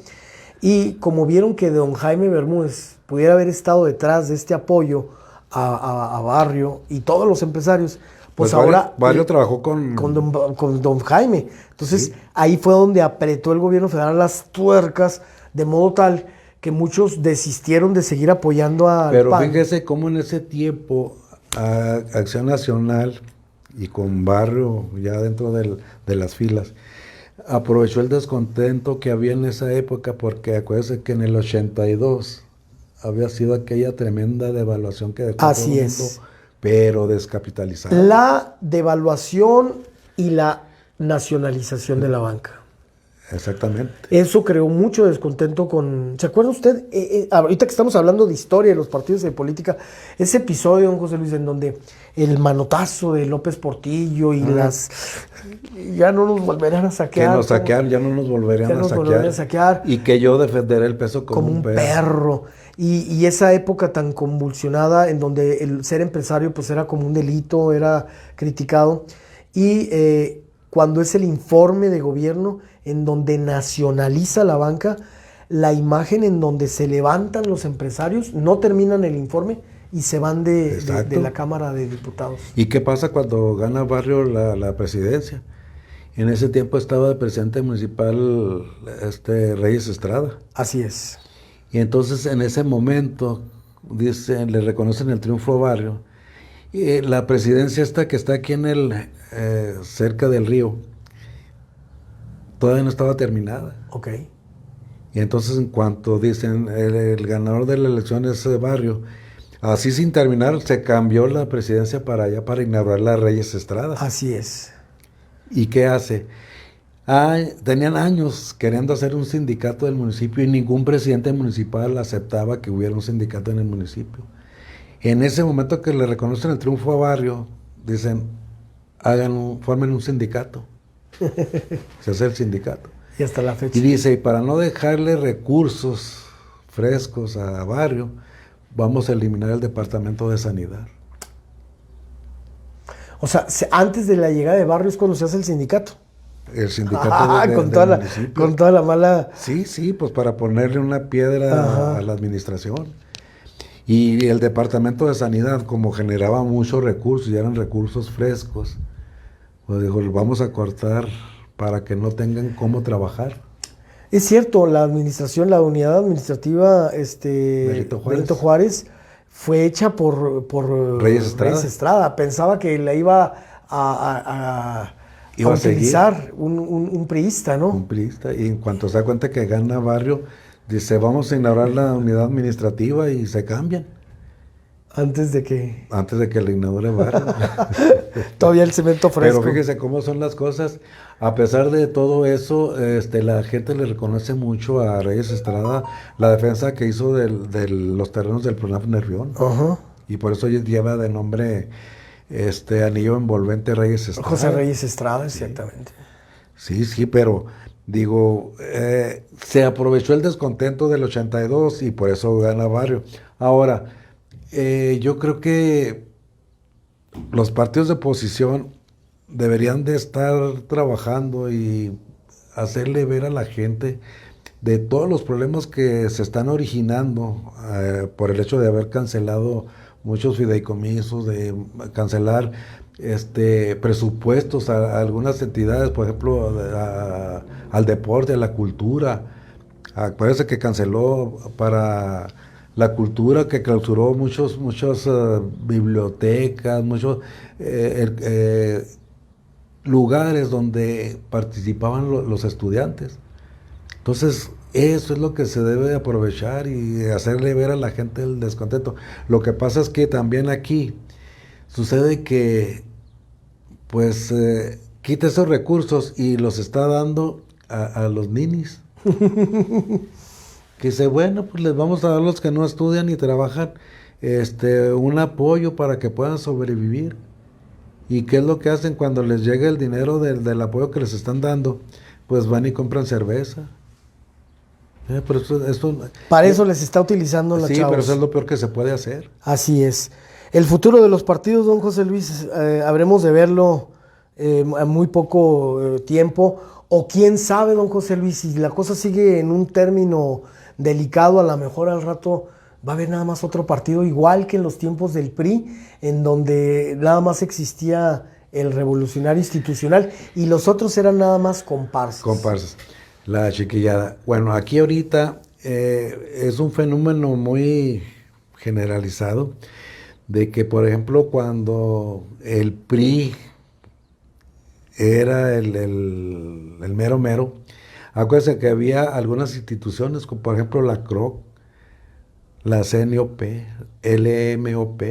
Y como vieron que don Jaime Bermúdez pudiera haber estado detrás de este apoyo a Barrio y todos los empresarios, pues ahora... Barrio trabajó con don Jaime. Entonces ahí fue donde apretó el gobierno federal las tuercas, de modo tal que muchos desistieron de seguir apoyando al Pero PAN. fíjese cómo en ese tiempo Acción Nacional y con Barrio ya dentro de las filas, aprovechó el descontento que había en esa época, porque acuérdense que en el 82 había sido aquella tremenda devaluación que dejó Así todo el es. mundo, pero descapitalizado. La devaluación y la nacionalización de la banca. Exactamente. Eso creó mucho descontento con... ¿Se acuerda usted? Ahorita que estamos hablando de historia de los partidos de política, ese episodio, don José Luis, en donde el manotazo de López Portillo y ya no nos volverán a saquear. Que nos saquearon, ya no nos volverían a saquear. Y que yo defenderé el peso como un perro. Y esa época tan convulsionada en donde el ser empresario pues era como un delito, era criticado. Y cuando es el informe de gobierno en donde nacionaliza la banca, la imagen en donde se levantan los empresarios, no terminan el informe y se van de Exacto. la Cámara de Diputados. ¿Y qué pasa cuando gana Barrio la presidencia? En ese tiempo estaba de presidente municipal Reyes Estrada. Así es. Y entonces en ese momento dicen, le reconocen el triunfo a Barrio. Y la presidencia esta que está aquí cerca del río, todavía no estaba terminada. Ok. Y entonces en cuanto dicen el ganador de la elección es Barrio, así sin terminar se cambió la presidencia para allá para inaugurar la Reyes Estrada. Así es. ¿Y qué hace? Tenían años queriendo hacer un sindicato del municipio y ningún presidente municipal aceptaba que hubiera un sindicato en el municipio. En ese momento que le reconocen el triunfo a Barrio, dicen, formen un sindicato. Se hace el sindicato. Y hasta la fecha. Y dice, y para no dejarle recursos frescos a Barrio, vamos a eliminar el Departamento de Sanidad. O sea, antes de la llegada de Barrio es cuando se hace el sindicato. El sindicato con municipio. toda la mala... Sí, pues para ponerle una piedra a la administración. Y el Departamento de Sanidad, como generaba muchos recursos y eran recursos frescos, pues dijo, vamos a cortar para que no tengan cómo trabajar. Es cierto, la administración, la unidad administrativa Benito Juárez fue hecha por Reyes Estrada. Pensaba que la iba a utilizar un priista, ¿no? Un priista. Y en cuanto se da cuenta que gana Barrio, dice, vamos a inaugurar la unidad administrativa y se cambian. Antes de que le inaugure Barrio. Todavía el cemento fresco. Pero fíjese cómo son las cosas. A pesar de todo eso, la gente le reconoce mucho a Reyes Estrada la defensa que hizo de los terrenos del Pronaf Nervión. Y por eso lleva de nombre anillo envolvente Reyes Estrada. José Reyes Estrada, exactamente. Sí, pero digo, se aprovechó el descontento del 82 y por eso gana Barrio. Ahora, yo creo que los partidos de oposición deberían de estar trabajando y hacerle ver a la gente de todos los problemas que se están originando por el hecho de haber cancelado muchos fideicomisos, de cancelar presupuestos a algunas entidades, por ejemplo, al deporte, a la cultura. Acuérdense que canceló para la cultura, que clausuró muchas bibliotecas, muchos lugares donde participaban los estudiantes. Entonces, eso es lo que se debe aprovechar y hacerle ver a la gente el descontento. Lo que pasa es que también aquí sucede que, pues, quita esos recursos y los está dando a los ninis. Que dice, bueno, pues les vamos a dar a los que no estudian y trabajan un apoyo para que puedan sobrevivir. ¿Y qué es lo que hacen cuando les llega el dinero del apoyo que les están dando? Pues van y compran cerveza. Pero para eso les está utilizando la chavos. Sí, pero eso es lo peor que se puede hacer. Así es. El futuro de los partidos, don José Luis, habremos de verlo a muy poco tiempo. O quién sabe, don José Luis, si la cosa sigue en un término delicado, a lo mejor al rato va a haber nada más otro partido, igual que en los tiempos del PRI, en donde nada más existía el Revolucionario Institucional y los otros eran nada más comparsas. Comparsas, la chiquillada. Bueno, aquí ahorita es un fenómeno muy generalizado de que, por ejemplo, cuando el PRI era el mero mero, acuérdense que había algunas instituciones, como por ejemplo la CROC, la CNOP, LMOP,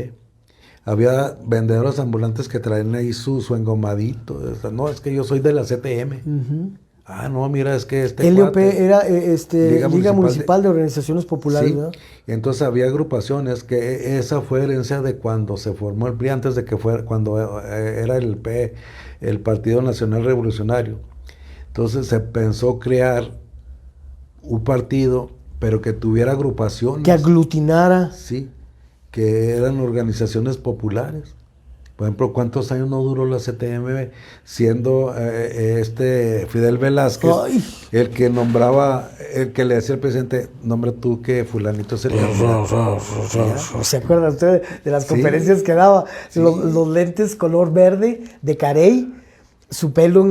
había vendedores ambulantes que traían ahí su engomadito. No, es que yo soy de la CTM. Ah, no, mira, es que LOP era Liga Municipal de Organizaciones Populares, sí, ¿verdad? Entonces había agrupaciones que esa fue herencia de cuando se formó el PRI, antes de que fuera, cuando era el Partido Nacional Revolucionario. Entonces se pensó crear un partido, pero que tuviera agrupaciones. Que aglutinara. Sí, que eran organizaciones populares. Por ejemplo, ¿cuántos años no duró la CTM siendo Fidel Velázquez el que nombraba, el que le decía al presidente, nombra tú que fulanito es el candidato? ¿Se acuerda usted de las conferencias que daba? Sí. Los lentes color verde de Carey, su pelo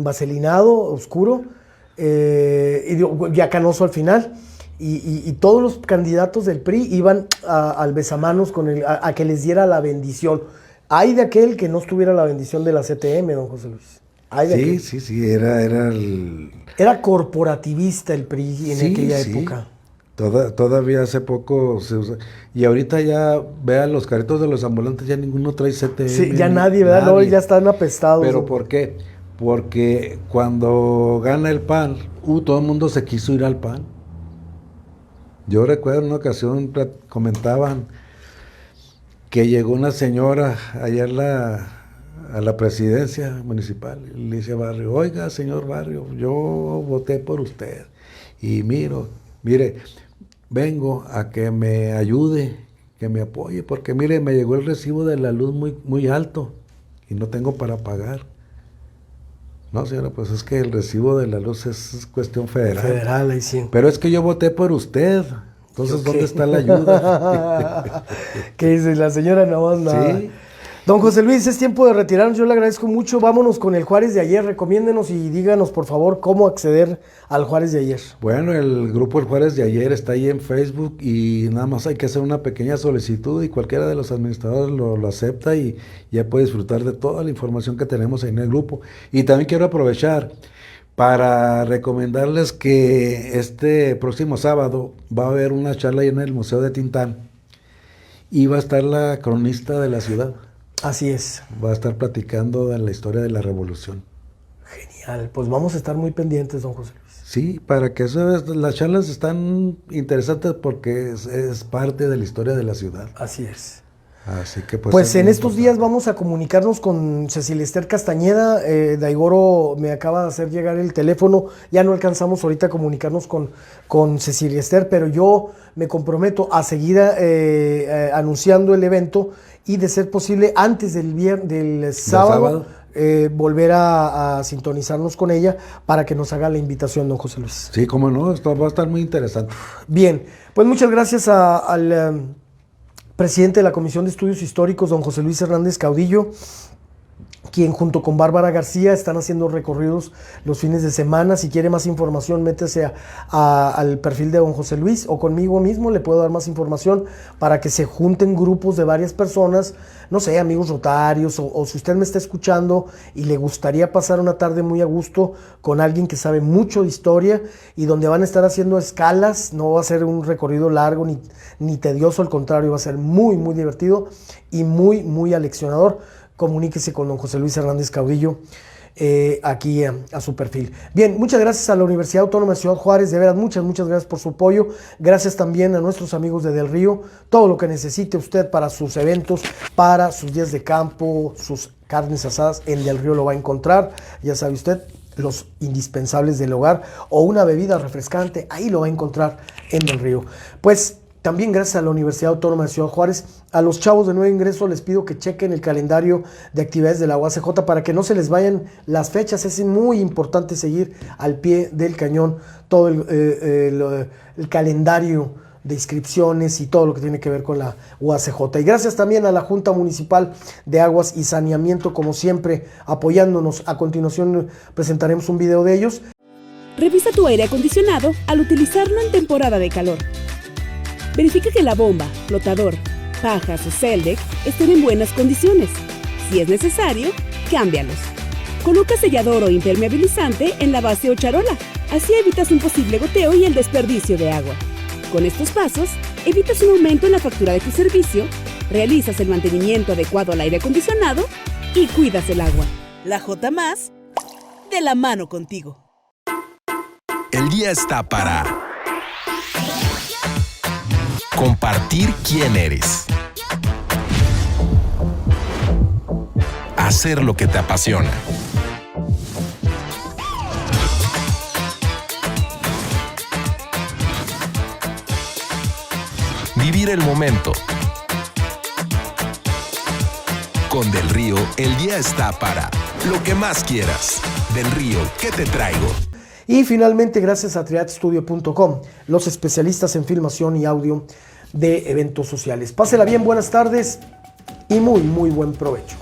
vaselinado, oscuro, y ya canoso al final. Y todos los candidatos del PRI iban al besamanos a que les diera la bendición. Hay de aquel que no estuviera la bendición de la CTM, don José Luis. Sí, era corporativista el PRI en aquella época. Todavía hace poco se usa. Y ahorita ya, vean los carritos de los ambulantes, ya ninguno trae CTM. Sí, ya nadie, ¿verdad? No, ya están apestados. ¿Pero por qué? Porque cuando gana el PAN, todo el mundo se quiso ir al PAN. Yo recuerdo en una ocasión, comentaban que llegó una señora allá a la presidencia municipal y le dice a Barrio, oiga, señor Barrio, yo voté por usted y mire, vengo a que me ayude, que me apoye, porque mire, me llegó el recibo de la luz muy, muy alto y no tengo para pagar. No, señora, pues es que el recibo de la luz es cuestión federal. Federal, ahí sí. Pero es que yo voté por usted. Entonces, ¿dónde está la ayuda? ¿Qué dice la señora? No, nada. Sí. Don José Luis, es tiempo de retirarnos. Yo le agradezco mucho. Vámonos con el Juárez de ayer. Recomiéndenos y díganos, por favor, cómo acceder al Juárez de ayer. Bueno, el grupo El Juárez de ayer está ahí en Facebook y nada más hay que hacer una pequeña solicitud y cualquiera de los administradores lo acepta y ya puede disfrutar de toda la información que tenemos ahí en el grupo. Y también quiero aprovechar para recomendarles que este próximo sábado va a haber una charla ahí en el Museo de Tintán y va a estar la cronista de la ciudad. Así es. Va a estar platicando de la historia de la revolución. Genial, pues vamos a estar muy pendientes, don José Luis. Sí, para que las charlas están interesantes porque es parte de la historia de la ciudad. Así es. Así que pues en estos días vamos a comunicarnos con Cecilia Ester Castañeda. Daigoro me acaba de hacer llegar el teléfono. Ya no alcanzamos ahorita a comunicarnos con Cecilia Ester, pero yo me comprometo a seguir anunciando el evento y de ser posible antes del sábado. Volver a sintonizarnos con ella para que nos haga la invitación, don José Luis. Sí, cómo no, esto va a estar muy interesante. Bien, pues muchas gracias al presidente de la Comisión de Estudios Históricos, don José Luis Hernández Caudillo, quien junto con Bárbara García están haciendo recorridos los fines de semana. Si quiere más información, métese al perfil de don José Luis o conmigo mismo, le puedo dar más información para que se junten grupos de varias personas, no sé, amigos rotarios, o si usted me está escuchando y le gustaría pasar una tarde muy a gusto con alguien que sabe mucho de historia y donde van a estar haciendo escalas. No va a ser un recorrido largo ni tedioso, al contrario, va a ser muy, muy divertido y muy, muy aleccionador. Comuníquese con don José Luis Hernández Caudillo aquí a su perfil. Bien, muchas gracias a la Universidad Autónoma de Ciudad Juárez, de veras, muchas gracias por su apoyo. Gracias también a nuestros amigos de Del Río. Todo lo que necesite usted para sus eventos, para sus días de campo, sus carnes asadas, en Del Río lo va a encontrar. Ya sabe usted, los indispensables del hogar o una bebida refrescante, ahí lo va a encontrar en Del Río. Pues también gracias a la Universidad Autónoma de Ciudad Juárez. A los chavos de nuevo ingreso les pido que chequen el calendario de actividades de la UACJ para que no se les vayan las fechas. Es muy importante seguir al pie del cañón todo el calendario de inscripciones y todo lo que tiene que ver con la UACJ. Y gracias también a la Junta Municipal de Aguas y Saneamiento, como siempre, apoyándonos. A continuación presentaremos un video de ellos. Revisa tu aire acondicionado al utilizarlo en temporada de calor. Verifica que la bomba, flotador, pajas o celdeck estén en buenas condiciones. Si es necesario, cámbialos. Coloca sellador o impermeabilizante en la base o charola. Así evitas un posible goteo y el desperdicio de agua. Con estos pasos, evitas un aumento en la factura de tu servicio, realizas el mantenimiento adecuado al aire acondicionado y cuidas el agua. La J+, de la mano contigo. El día está para compartir quién eres, hacer lo que te apasiona, vivir el momento, Con Del Río, el día está para lo que más quieras. Del Río, ¿qué te traigo? Y finalmente, gracias a triadstudio.com, los especialistas en filmación y audio de eventos sociales. Pásela bien, buenas tardes y muy buen provecho.